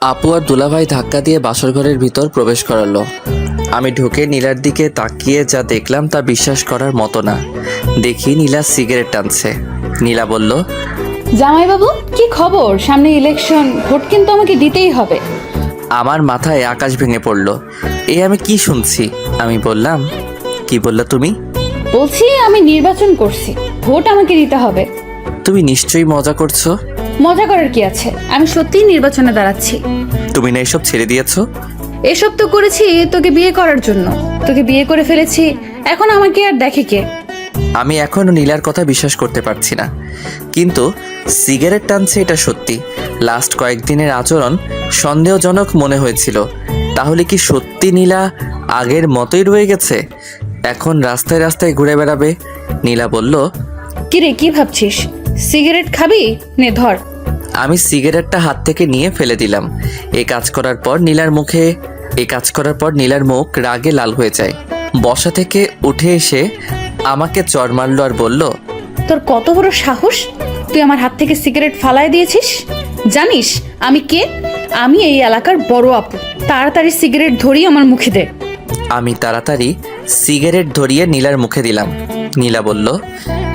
আপু আর দুলাভাই ধাক্কা দিয়ে বাসর ঘরের ভিতর প্রবেশ করালো। আমি ঢুকে নীলার দিকে তাকিয়ে যা দেখলাম তা বিশ্বাস করার মতো না। দেখি নীলা সিগারেট টানছে। নীলা বলল, জামাইবাবু কি খবর? সামনে ইলেকশন, ভোট কিন্তু আমাকে দিতেই হবে। আমার মাথায় আকাশ ভেঙে পড়ল। আমি কি শুনছি? আমি বললাম, কি বললা তুমি? বলছি আমি নির্বাচন করছি, ভোট আমাকে দিতে হবে। তুমি নিশ্চয়ই মজা করছো। মজা করার কি আছে, আমি সত্যিই নির্বাচনে দাঁড়াচ্ছি। তুমি না এসব ছেড়ে দিয়েছো? এসব তো করেছি তোকে বিয়ে করার জন্য। তোকে বিয়ে করে ফেলেছি, এখন আমাকে আর দেখে কে? আমি এখনো নীলার কথা বিশ্বাস করতে পারছি না। কিন্তু সিগারেট টানছে এটা সত্যি। লাস্ট কয়েকদিনের আচরণ সন্দেহজনক মনে হয়েছিল। তাহলে কি সত্যি নীলা আগের মতোই রয়ে গেছে? এখন রাস্তায় রাস্তায় ঘুরে বেড়াবে? নীলা বলল, কিরে কি ভাবছিস? সিগারেট খাবি? নে ধর। আমি সিগারেটটা হাত থেকে নিয়ে ফেলে দিলাম। এই কাজ করার পর নীলার মুখ রাগে লাল হয়ে যায়। বসা থেকে উঠে এসে আমাকে চড় মারল আর বলল, তোর কত বড় সাহস, তুই আমার হাত থেকে সিগারেট ফালায় দিয়েছিস? জানিস আমি কে? আমি এই এলাকার বড় আপু। তাড়াতাড়ি সিগারেট ধরিয়ে আমার মুখে দে। আমি তাড়াতাড়ি সিগারেট ধরিয়ে নীলার মুখে দিলাম। নীলা বলল,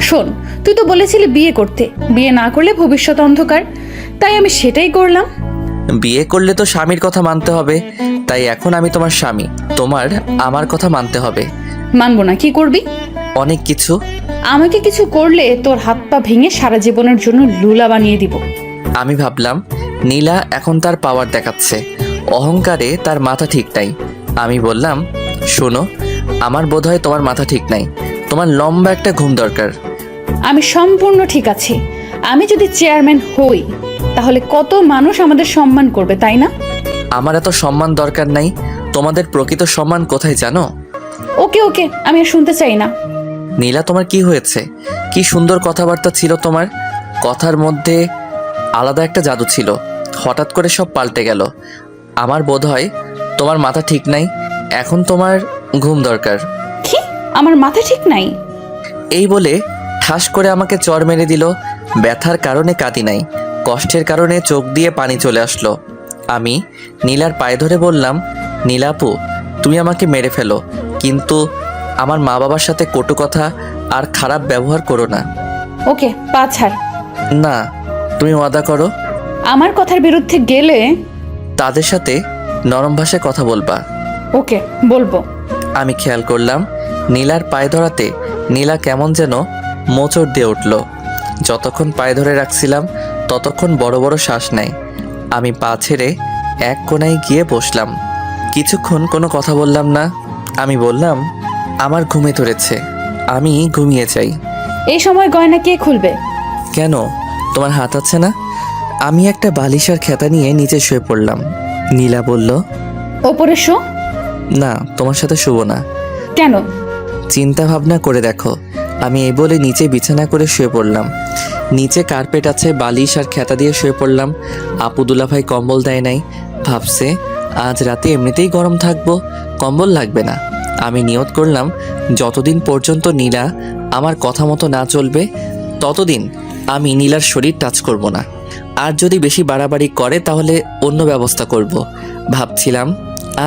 শোন, তুই তো বলেছিলি বিয়ে করতে, বিয়ে না করলে ভবিষ্যৎ অন্ধকার, তাই আমি সেটাই করলাম। বিয়ে করলে তো স্বামীর কথা মানতে হবে, তাই এখন আমি তোমার স্বামী, তোমার আমার কথা মানতে হবে। মানবো না? কি করবি? অনেক কিছু। আমাকে কিছু করলে তোর হাত পা ভেঙে সারা জীবনের জন্য লুলা বানিয়ে দিব। আমি ভাবলাম নীলা এখন তার পাওয়ার দেখাচ্ছে, অহংকারে তার মাথা ঠিক নাই। আমি বললাম, শোনো, আমার বোধহয় তোমার মাথা ঠিক নাই, তোমার লম্বা একটা ঘুম দরকার। আমি সম্পূর্ণ ঠিক আছি। আমি যদি চেয়ারম্যান হই তাহলে কত মানুষ আমাদের সম্মান করবে, তাই না? আমার এত সম্মান দরকার নাই। তোমাদের প্রকৃত সম্মান কোথায় জানো? ওকে ওকে, আমি আর শুনতে চাই না। নীলা, তোমার কি হয়েছে? কি সুন্দর কথাবার্তা ছিল তোমার, কথার মধ্যে আলাদা একটা জাদু ছিল, হঠাৎ করে সব পাল্টে গেল। আমার বোধ হয় তোমার মাথা ঠিক নাই, এখন তোমার ঘুম দরকার। কি? আমার মাথা ঠিক নাই? এই বলে ঠাস করে আমাকে চড় মেরে দিল। ব্যথার কারণে কাঁদি নাই, কষ্টের কারণে চোখ দিয়ে পানি চলে আসলো। আমি নীলার পায়ে ধরে বললাম, নীলাপু, তুমি আমাকে মেরে ফেলো, কিন্তু আমার মা বাবার সাথে কটু কথা আর খারাপ ব্যবহার করো না। ওকে, পা ছাড়। না, তুমি ওয়াদা করো আমার কথার বিরুদ্ধে গেলে তাদের সাথে নরম ভাষায় কথা বলবা। ওকে, বলবো। আমি খেয়াল করলাম নীলার পায়ে ধরাতে নীলা কেমন যেন মোচড় দিয়ে উঠল। যতক্ষণ পায়ে ধরে রাখছিলাম ততক্ষণ বড় বড় শ্বাস নেয়। আমি পা ছেড়ে এক কোণায় গিয়ে বসলাম। কিছুক্ষণ কোনো কথা বললাম না। আমি বললাম, আমার ঘুমে ধরেছে, আমি ঘুমিয়ে চাই। এই সময় গয়না কে খুলবে? কেন, তোমার হাত আছে না? আমি একটা বালিশ আর খেতা নিয়ে নিচে শুয়ে পড়লাম। নীলা বলল, ওপরে শো। না, তোমার সাথে শুব না। কেন? চিন্তা ভাবনা করে দেখো। আমি এই বলে নিচে বিছানা করে শুয়ে পড়লাম। নিচে কার্পেট আছে, বালিশ আর খেতা দিয়ে শুয়ে পড়লাম। আপু দুলাভাই কম্বল দেয় নাই, ভাবছে আজ রাতে এমনিতেই গরম থাকবো, কম্বল লাগবে না। আমি নিয়ত করলাম যতদিন পর্যন্ত নীলা আমার কথা মতো না চলবে ততদিন আমি নীলার শরীর টাচ করব না। আর যদি বেশি বাড়াবাড়ি করে তাহলে অন্য ব্যবস্থা করব। ভাবছিলাম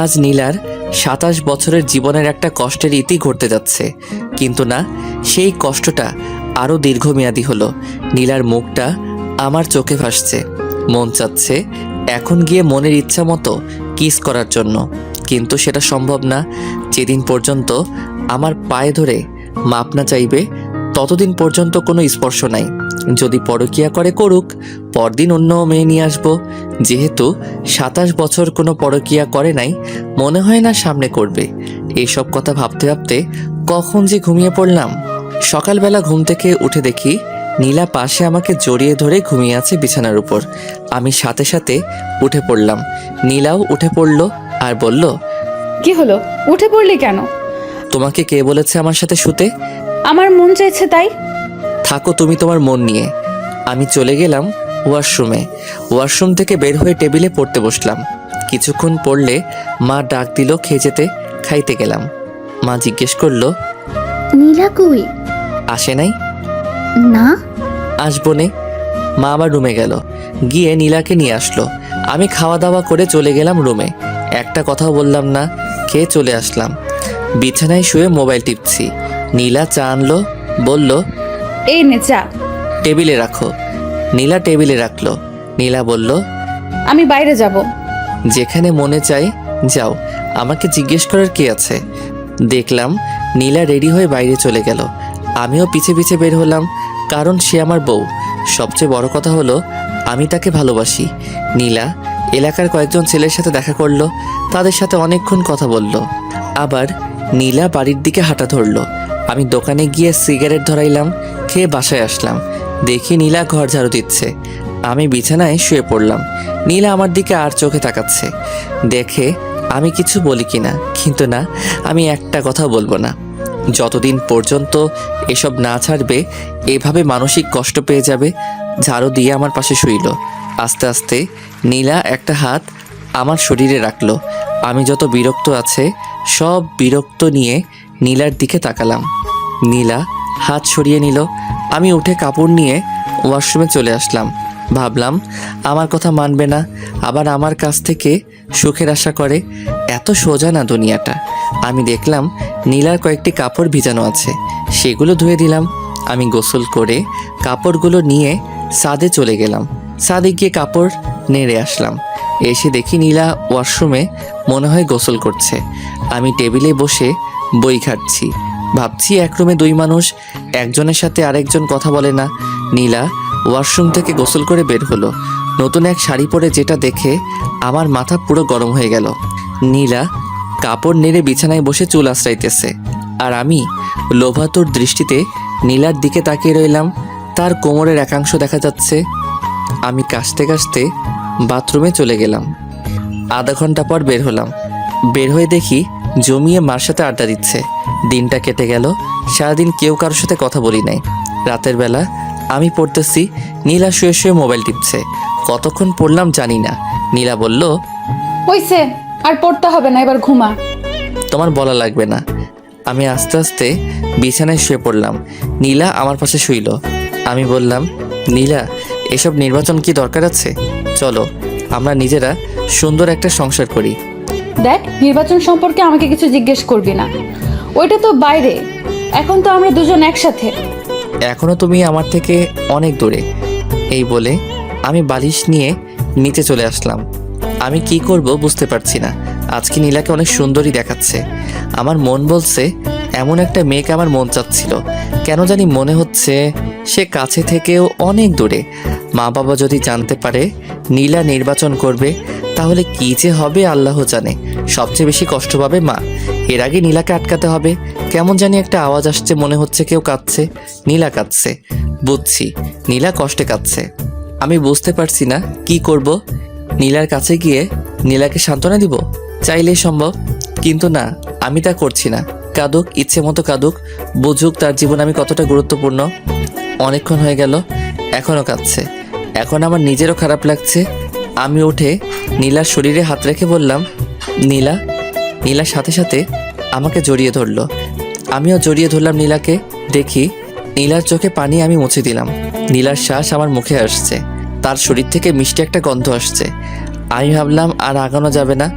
আজ নীলার 27 বছরের জীবনের একটা কষ্টের ইতি ঘটতে যাচ্ছে, কিন্তু না, সেই কষ্টটা আরও দীর্ঘমেয়াদী হলো। নীলার মুখটা আমার চোখে ভাসছে, মন চাচ্ছে এখন গিয়ে মনের ইচ্ছা মতো কিস করার জন্য, কিন্তু সেটা সম্ভব না। যেদিন পর্যন্ত আমার পায়ে ধরে মাপ না চাইবে ততদিন পর্যন্ত কোনো স্পর্শ নাই। যদি পরকীয়া করে করুক, পরদিন অন্য মেয়ে নিয়ে আসবো। যেহেতু 27 বছর কোনো পরকীয়া করে নাই, মনে হয় না সামনে করবে। এইসব কথা ভাবতে ভাবতে কখন যে ঘুমিয়ে পড়লাম। সকালবেলা ঘুম থেকে উঠে দেখি নীলা পাশে আমাকে জড়িয়ে ধরে ঘুমিয়ে আছে বিছানার উপর। আমি সাথে সাথে উঠে পড়লাম। নীলাও উঠে পড়ল আর বলল, কি হলো, উঠে পড়লি কেন? তোমাকে কে বলেছে আমার সাথে শুতে? আমার মন চাইছে তাই। থাকো তুমি তোমার মন নিয়ে। আমি চলে গেলাম ওয়াশরুমে। ওয়াশরুম থেকে বের হয়ে টেবিলে পড়তে বসলাম। কিছুক্ষণ পড়লে মা ডাক দিল খেয়ে যেতে। খাইতে গেলাম। মা জিজ্ঞেস করলো, নীলা কই? আসে নাই? না। আসবো নে। মা আবার রুমে গেল, গিয়ে নীলাকে নিয়ে আসলো। আমি খাওয়া দাওয়া করে চলে গেলাম রুমে। একটা কথাও বললাম না, খেয়ে চলে আসলাম। বিছানায় শুয়ে মোবাইল টিপছি। নীলা চা আনলো, বলল এই নে চা। টেবিলে রাখো। নীলা টেবিলে রাখলো। নীলা বলল আমি বাইরে যাব। যেখানে মনে চায় যাও, আমাকে জিজ্ঞেস করার কি আছে। দেখলাম নীলা রেডি হয়ে বাইরে চলে গেল। আমিও পিছে পিছে বের হলাম, কারণ সে আমার বউ। সবচেয়ে বড় কথা হলো আমি তাকে ভালোবাসি। নীলা এলাকার কয়েকজন ছেলের সাথে দেখা করলো, তাদের সাথে অনেকক্ষণ কথা বলল। আবার নীলা বাড়ির দিকে হাঁটা ধরলো। আমি দোকানে গিয়ে সিগারেট ধরাইলাম, খেয়ে বাসায় আসলাম। দেখি নীলা ঘর ঝাড়ু দিচ্ছে। আমি বিছানায় শুয়ে পড়লাম। নীলা আমার দিকে আর চোখে তাকাচ্ছে। দেখে আমি কিছু বলি কিনা, কিন্তু না, আমি একটা কথা বলবো না। যতদিন পর্যন্ত এসব না ছাড়বে, এভাবে মানসিক কষ্ট পেয়ে যাবে। ঝাড়ু দিয়ে আমার পাশে শুইল। আস্তে আস্তে নীলা একটা হাত আমার শরীরে রাখলো। আমি যত বিরক্ত আছে সব বিরক্ত নিয়ে নীলার দিকে তাকালাম। নীলা হাত সরিয়ে নিল। আমি উঠে কাপড় নিয়ে ওয়াশরুমে চলে আসলাম। ভাবলাম আমার কথা মানবে না, আবার আমার কাছ থেকে সুখের আশা করে। এত সোজা না দুনিয়াটা। আমি দেখলাম নীলার কয়েকটি কাপড় ভিজানো আছে, সেগুলো ধুয়ে দিলাম। আমি গোসল করে কাপড়গুলো নিয়ে ছাদে চলে গেলাম। ছাদে গিয়ে কাপড় নেড়ে আসলাম। এসে দেখি নীলা ওয়াশরুমে মনে হয় গোসল করছে। আমি টেবিলে বসে বই ঘাটছি। ভাবছি এক রুমে দুই মানুষ, একজনের সাথে আরেকজন কথা বলে না। নীলা ওয়াশরুম থেকে গোসল করে বের হলো। নতুন এক শাড়ি পরে, যেটা দেখে আমার মাথা পুরো গরম হয়ে গেল। নীলা কাপড় নেড়ে বিছানায় বসে চুল আঁচড়াইতেছে, আর আমি লোভাতুর দৃষ্টিতে নীলার দিকে তাকিয়ে রইলাম। তার কোমরের একাংশ দেখা যাচ্ছে। আমি কাশতে কাশতে বাথরুমে চলে গেলাম। আধা ঘন্টা পর বের হলাম। বের হয়ে দেখি জমিয়ে মার সাথে আড্ডা দিচ্ছে। দিনটা কেটে গেল। সারাদিন কেউ কারোর সাথে কথা বলি নাই। রাতের বেলা আমি পড়তেছি, নীলা শুয়ে শুয়ে মোবাইল টিপছে। কতক্ষণ পড়লাম জানি না। নীলা বলল হইছে, আর পড়তে হবে না, এবার ঘুমা। তোমার বলা লাগবে না। আমি আস্তে আস্তে বিছানায় শুয়ে পড়লাম। নীলা আমার পাশে শুইল। আমি বললাম নীলা, এসব নির্বাচন কি দরকার আছে? চলো আমরা নিজেরা সুন্দর একটা সংসার করি। দেখ, নির্বাচন সম্পর্কে আমাকে কিছু জিজ্ঞেস করবি না, ওইটা তো বাইরে। এখন তো আমরা দুজন একসাথে। এখনো তুমি আমার থেকে অনেক দূরে। এই বলে আমি বালিশ নিয়ে নিচে চলে আসলাম। আমি কি করব বুঝতে পারছি না। আজকে নীলাকে অনেক সুন্দরী দেখাচ্ছে। আমার মন বলছে এমন একটা মেয়েকে আমার মন চাচ্ছিল। কেন জানি মনে হচ্ছে সে কাছে থেকেও অনেক দূরে। মা বাবা যদি জানতে পারে নীলা নির্বাচন করবে, তাহলে কি যে হবে আল্লাহ জানে। সবচেয়ে বেশি কষ্ট পাবে মা। এর আগে নীলাকে আটকাতে হবে। কেমন জানি একটা আওয়াজ আসছে, মনে হচ্ছে কেউ কাঁদছে। নীলা কাঁদছে, বুঝছি নীলা কষ্টে কাঁদছে। আমি বুঝতে পারছি না কি করব। নীলার কাছে গিয়ে নীলাকে সান্ত্বনা দিব চাইলেই সম্ভব, কিন্তু না, আমি তা করছি না। কাঁদুক, ইচ্ছে মতো কাঁদুক, বুঝুক তার জীবন আমি কতটা গুরুত্বপূর্ণ। অনেকক্ষণ হয়ে গেল, এখনও কাঁদছে। এখন আমার নিজেরও খারাপ লাগছে। আমি উঠে নীলার শরীরে হাত রেখে বললাম নীলা। নীলার সাথে সাথে আমাকে জড়িয়ে ধরলো। আমিও জড়িয়ে ধরলাম নীলাকে। দেখি নীলার চোখে পানি আমি মুছে দিলাম। নীলার শ্বাস আমার মুখে আসছে। তার শরীর থেকে মিষ্টি একটা গন্ধ আসছে। আমি ভাবলাম আর আগানো যাবে না।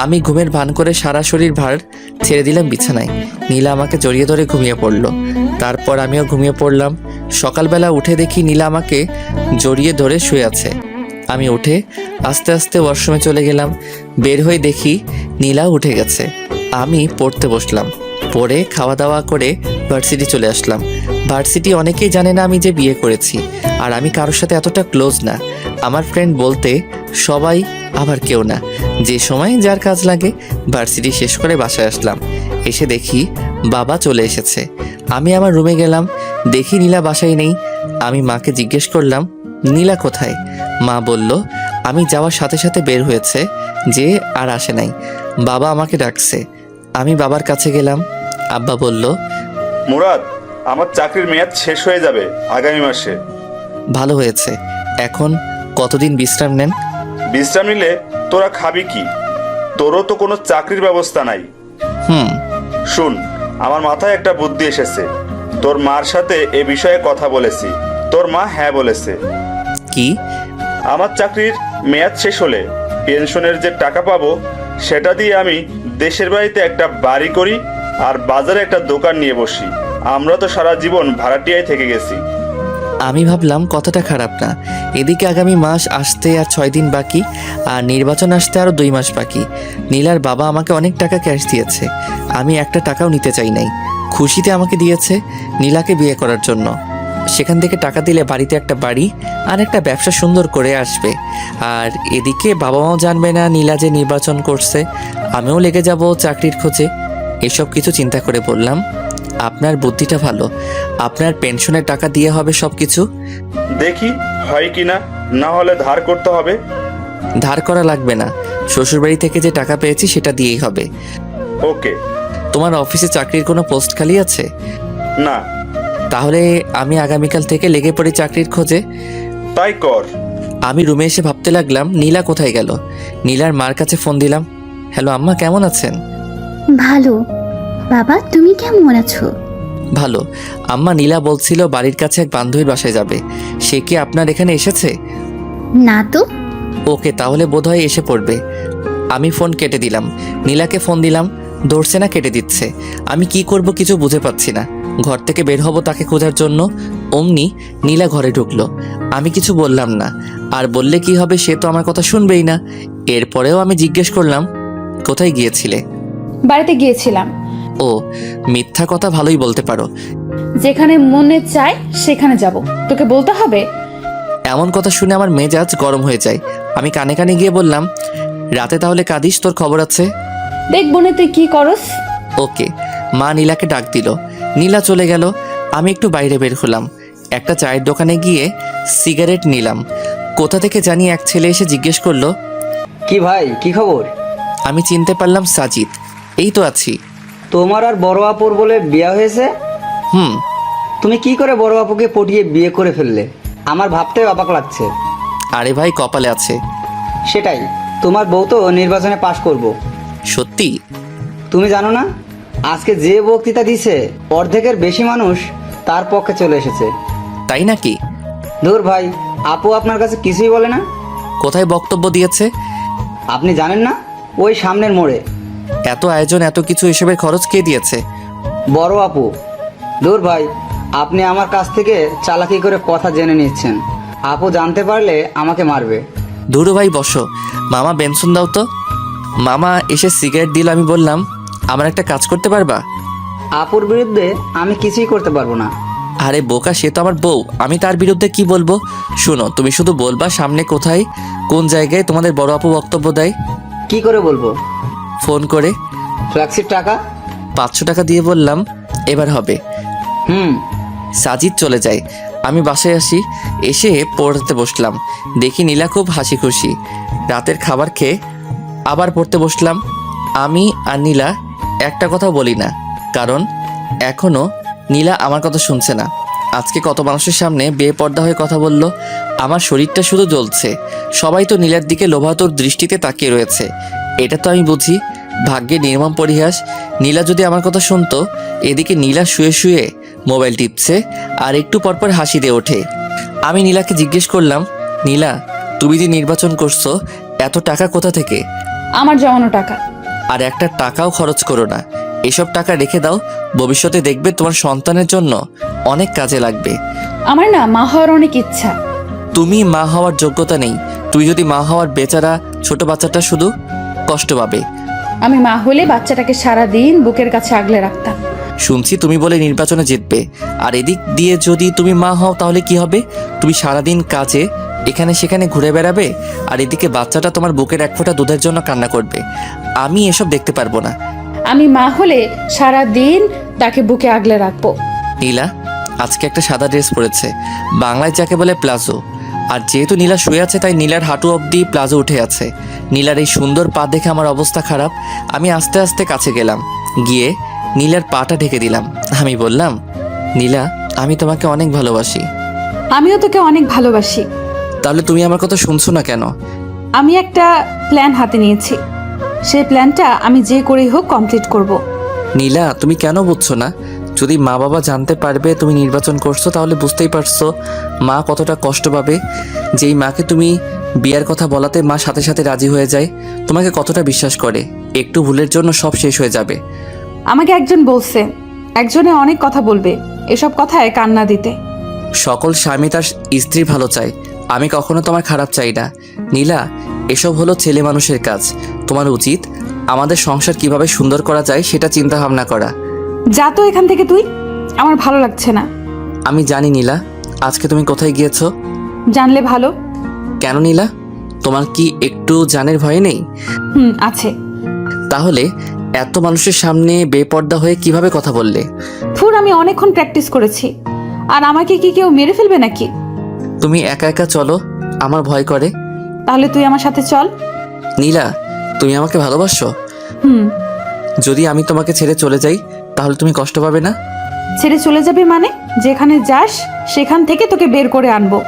আমি ঘুমের ভান করে সারা শরীর ভার ছেড়ে দিলাম বিছানায়। নীলা আমাকে জড়িয়ে ধরে ঘুমিয়ে পড়লো। তারপর আমিও ঘুমিয়ে পড়লাম। সকালবেলা উঠে দেখি নীলা আমাকে জড়িয়ে ধরে শুয়ে আছে। আমি উঠে আস্তে আস্তে ওয়াশরুমে চলে গেলাম। বের হয়ে দেখি নীলা উঠে গেছে। আমি পড়তে বসলাম। পড়ে খাওয়া দাওয়া করে ভার্সিটি চলে আসলাম। ভার্সিটি অনেকেই জানে না আমি যে বিয়ে করেছি, আর আমি কারোর সাথে এতটা ক্লোজ না। আমার ফ্রেন্ড বলতে সবাই, আবার কেউ না। যে সময় যার কাজ লাগে। ভার্সিটি শেষ করে বাসায় আসলাম। এসে দেখি বাবা চলে এসেছে। আমি আমার রুমে গেলাম। দেখি নীলা বাসায় নেই। আমি মাকে জিজ্ঞেস করলাম নীলা কোথায়? মা বলল আমি যাওয়ার সাথে সাথে বের হয়েছে, যে আর আসে নাই। বাবা আমাকে ডাকছে। আমি বাবার কাছে গেলাম। আব্বা বলল মুরাদ, আমার চাকরির মেয়াদ শেষ হয়ে যাবে আগামী মাসে। ভালো হয়েছে। এখন কতদিন বিশ্রাম নেন? বিশ্রাম নিলে তোরা খাবি কি? তোরও তো কোনো চাকরির ব্যবস্থা নাই। শুন, আমার মাথায় একটা বুদ্ধি এসেছে। তোর মার সাথে এ বিষয়ে কথা বলেছি। তোর মা হ্যাঁ বলেছে। কি? আমার চাকরির মেয়াদ শেষ হলে পেনশনের যে টাকা পাবো সেটা দিয়ে আমি দেশের বাড়িতে একটা বাড়ি করি আর বাজারে একটা দোকান নিয়ে বসি। আমরা তো সারা জীবন ভাড়াটিয়ায় থেকে গেছি। আমি ভাবলাম কথাটা খারাপ না। এদিকে আগামী মাস আসতে আর 6 দিন বাকি, আর নির্বাচন আসতে আরও 2 মাস বাকি। নীলার বাবা আমাকে অনেক টাকা ক্যাশ দিয়েছে, আমি একটা টাকাও নিতে চাই নাই। খুশিতে আমাকে দিয়েছে নীলাকে বিয়ে করার জন্য। সেখান থেকে টাকা দিলে বাড়িতে একটা বাড়ি আর একটা ব্যবসা সুন্দর করে আসবে। আর এদিকে বাবা মাও জানবে না নীলা যে নির্বাচন করছে, আমিও লেগে যাব চাকরির খোঁজে। এসব কিছু চিন্তা করে বললাম, আপনার বুদ্ধিটা ভালো, আপনার পেনশনের টাকা দিয়ে হবে সব কিছু। দেখি হয় কিনা, না হলে ধার করতে হবে। ধার করা লাগবে না, শ্বশুরবাড়ি থেকে যে টাকা পেয়েছি সেটা দিয়েই হবে। ওকে। তোমার অফিসে চাকরির কোনো পোস্ট খালি আছে? না। তাহলে আমি আগামীকাল থেকে লেগে পড়ি চাকরির খোঁজে। তাই কর। আমি রুমে এসে ভাবতে লাগলাম নীলা কোথায় গেল। নীলার মার কাছে ফোন দিলাম। হ্যালো আম্মা, কেমন আছেন? ভালো। বাবা তুমি কেমন আছো? ভালো। আম্মা, নীলা বলছিল বাড়ির কাছে এক বান্ধবীর বাসায় যাবে, সে কি আপনার এখানে এসেছে? না তো। ওকে, তাহলে বোধহয় এসে পড়বে। আমি ফোন কেটে দিলাম। নীলাকে ফোন দিলাম, ধরছে না, কেটে দিচ্ছে। আমি কি করব কিছু বুঝে পাচ্ছি না। ঘর থেকে বের হব তাকে খোঁজার জন্য, অমনি নীলা ঘরে ঢুকলো। আমি কিছু বললাম না, আর বললে কি হবে, সে তো আমার কথা শুনবেই না। এরপরেও আমি জিজ্ঞেস করলাম, কোথায় গিয়েছিলে? বাড়িতে গিয়েছিলাম। ও, মিথ্যা কথা ভালোই বলতে পারো। যেখানে মনে চায় সেখানে যাব, তোকে বলতে হবে? এমন কথা শুনে আমার মেজাজ গরম হয়ে যায়। আমি কানে কানে গিয়ে বললাম, রাতে তাহলে কাঁদিস, তোর খবর আছে। দেখবো না তুই কি করস। ওকে। মা নীলাকে ডাক দিল, নীলা চলে গেল। আমি একটু বাইরে বের হলাম, একটা চায়ের দোকানে গিয়ে সিগারেট নিলাম। কোথা থেকে জানি এক ছেলে এসে জিজ্ঞেস করলো, কি ভাই, কি খবর? আমি চিনতে পারলাম সাজিদ। এই তো আছি। তোমার আর বড় আপুর বলে বিয়ে হয়েছে? হুম। তুমি কি করে বড় আপুকে পটিয়ে বিয়ে করে ফেললে? আমার ভাবতে অবাক লাগছে। আরে ভাই, কপালে আছে। সেটাই, তোমার বউ তো নির্বাচনে পাশ করব। সত্যি? তুমি জানো না, আজকে যে বক্তৃতা দিছে অর্ধেকের বেশি মানুষ তার পক্ষে চলে এসেছে। তাই নাকি? ধুর ভাই, আপু আপনার কাছে কিছুই বলে না? কোথায় বক্তব্য দিয়েছে? আপনি জানেন না, ওই সামনের মোড়ে। এত আয়োজন, এত কিছু, এসবের খরচ কে দিয়েছে? বড় আপু। ধুর ভাই, আপনি আমার কাছ থেকে চালাকি করে কথা জেনে নিচ্ছেন। আপু জানতে পারলে আমাকে মারবে। ধুরু ভাই, বসো। মামা বেনসন দাও তো। মামা এসে সিগারেট দিল। আমি বললাম, আমার একটা কাজ করতে পারবা? আপুর বিরুদ্ধে আমি কিছুই করতে পারবো না। আরে বোকা, সে তো আমার বউ, আমি তার বিরুদ্ধে কি বলবো? শোনো, তুমি শুধু বলবা সামনে কোথায়, কোন জায়গায় তোমাদের বড় আপু বক্তব্য দেয়। কি করে বলবো? ফোন করে। ফ্ল্যাক্সির টাকা? 500 টাকা দিয়ে বললাম, এবার হবে। হুম। সাজিদ চলে যায়। আমি বাসায় আসি, এসে পড়তে বসলাম। দেখি নীলা খুব হাসি খুশি। রাতের খাবার খেয়ে আবার পড়তে বসলাম। আমি আর নীলা একটা কথা বলি না, কারণ এখনও নীলা আমার কথা শুনছে না। আজকে কত মানুষের সামনে বেপর্দা হয়ে কথা বলল। আমার শরীরটা শুধু জ্বলছে। সবাই তো নীলার দিকে লোভাতুর দৃষ্টিতে তাকিয়ে রয়েছে। এটা তো আমি বুঝি, ভাগ্যে নির্মম পরিহাস। নীলা যদি আমার কথা শুনতো। এদিকে নীলা শুয়ে শুয়ে মোবাইল টিপছে আর একটু পরপর হাসি দিয়ে ওঠে। আমি নীলাকে জিজ্ঞেস করলাম, নীলা, তুমি যে নির্বাচন করছো, এত টাকা কোথা থেকে? আমার জমানো টাকা। আর একটা টাকাও খরচ করো না, এসব টাকা রেখে দাও, ভবিষ্যতে দেখবে তোমার সন্তানের জন্য অনেক কাজে লাগবে। আমার না মা হওয়ার অনেক ইচ্ছা। তুমি মা হওয়ার যোগ্যতা নেই। তুই যদি মা হওয়ার, বেচারা ছোট বাচ্চাটা শুধু কষ্ট পাবে। আমি মা হলে বাচ্চাটাকে সারা দিন বুকের কাছে আগলে রাখতাম। শুনছি তুমি বলে নির্বাচনে জিতবে, আর এদিক দিয়ে যদি তুমি মা হও তাহলে কি হবে? তুমি সারাদিন কাজে এখানে সেখানে ঘুরে বেড়াবে, আর এদিকে বাচ্চাটা তোমার বুকের এক ফোঁটা দুধের জন্য কান্না করবে। আমি এসব দেখতে পারবো না। আমি মা হলে সারা দিন তাকে বুকে আগলে রাখবো। নীলা আজকে একটা সাদা ড্রেস পরেছে, বাংলায় যাকে বলে প্লাজো। আর যেহেতু নীলা শুয়ে আছে, তাই নীলার হাঁটু অবধি প্লাজো উঠে আছে। নীলার এই সুন্দর পা দেখে আমার অবস্থা খারাপ। আমি আস্তে আস্তে কাছে গেলাম, গিয়ে নীলার পাটা ঢেকে দিলাম। আমি বললাম, নীলা, আমি তোমাকে অনেক ভালোবাসি। আমিও তোকে অনেক ভালোবাসি। তাহলে তুমি আমার কথা শুনছো না কেন? আমি একটা প্ল্যান হাতে নিয়েছি, সেই প্ল্যানটা আমি যে করেই হোক কমপ্লিট করব। নীলা, তুমি কেন বুঝছো না? যদি মা বাবা জানতে পারবে তুমি নির্বাচন করছো, তাহলে বুঝতেই পারছো মা কতটা কষ্ট পাবে। যেই মাকে তুমি বিয়ার কথা বলাতে মা সাথে সাথে রাজি হয়ে যায়, তোমাকে কতটা বিশ্বাস করে। একটু ভুলের জন্য সব শেষ হয়ে যাবে। আমাকে একজন বলছে একজনে অনেক কথা বলবে, এসব কথায় কান্না দিতে। সকল স্বামী তার স্ত্রীর ভালো চায়, আমি কখনো তোমার খারাপ চাই না নীলা। এসব হলো ছেলে মানুষের কাজ। তোমার উচিত আমাদের সংসার কিভাবে সুন্দর করা যায় সেটা চিন্তা ভাবনা করা। যা তো এখান থেকে তুই, আমার ভালো লাগছে না। আমি জানি নীলা, আজকে তুমি কোথায় গিয়েছো। জানলে ভালো। কেন নীলা, তোমার কি একটু জানের ভয় নেই? আছে। তাহলে এত মানুষের সামনে বেপর্দা হয়ে কিভাবে কথা বললে? আমি অনেকক্ষণ প্র্যাকটিস করেছি। আর আমাকে কি কেউ মেরে ফেলবে নাকি? তুমি একা একা চলো, আমার ভয় করে। তাহলে তুই আমার সাথে চল। নীলা, তুমি আমাকে ভালোবাসো? যদি আমি তোমাকে ছেড়ে চলে যাই তাহলে তুমি কষ্ট পাবে না? ছেড়ে চলে যাবে মানে? যেখানে যাস সেখান থেকে তোকে বের করে আনবো।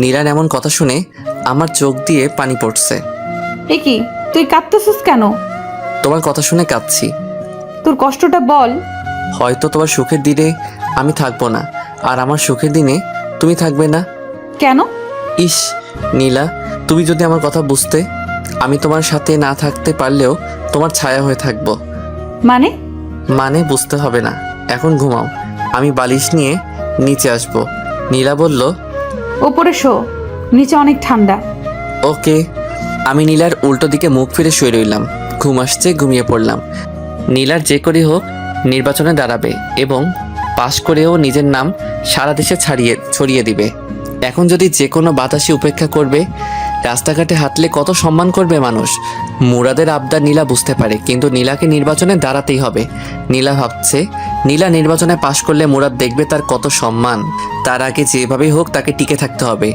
নীলার এমন কথা শুনে আমার চোখ দিয়ে পানি পড়ছে। এ কি, তুই কাঁদতেছিস কেন? তোমার কথা শুনে কাঁদছি। তোর কষ্টটা বল। হয়তো তোমার সুখের দিনে আমি থাকবো না, আর আমার সুখের দিনে তুমি থাকবে না। কেন? ইস নীলা, তুমি যদি আমার কথা বুঝতে, আমি তোমার সাথে না থাকতে পারলেও তোমার ছায়া হয়ে থাকবো। মানে বুঝতে হবে না, এখন ঘুমাও, আমি বালিশ নিয়ে নিচে আসবো। নীলা বলল, ওপরে শো, নিচে অনেক ঠান্ডা। ওকে। আমি নীলার উল্টো দিকে মুখ ফিরে শুয়ে রইলাম। ঘুম আসছে, ঘুমিয়ে পড়লাম। নীলার যে করে হোক নির্বাচনে দাঁড়াবে এবং পাশ করেও নিজের নাম সারা দেশে ছড়িয়ে দিবে। এখন যদি যে কোনো বাতাসই উপেক্ষা করবে, রাস্তাঘাটে হাঁটলে কত সম্মান করবে মানুষ। মুরাদের আবদার নীলা বুঝতে পারে, কিন্তু নীলাকে নির্বাচনে দাঁড়াতেই হবে। নীলা ভাবছে, নীলা নির্বাচনে পাশ করলে মুরাদ দেখবে তার কত সম্মান। তার আগে যেভাবেই হোক তাকে টিকে থাকতে হবে।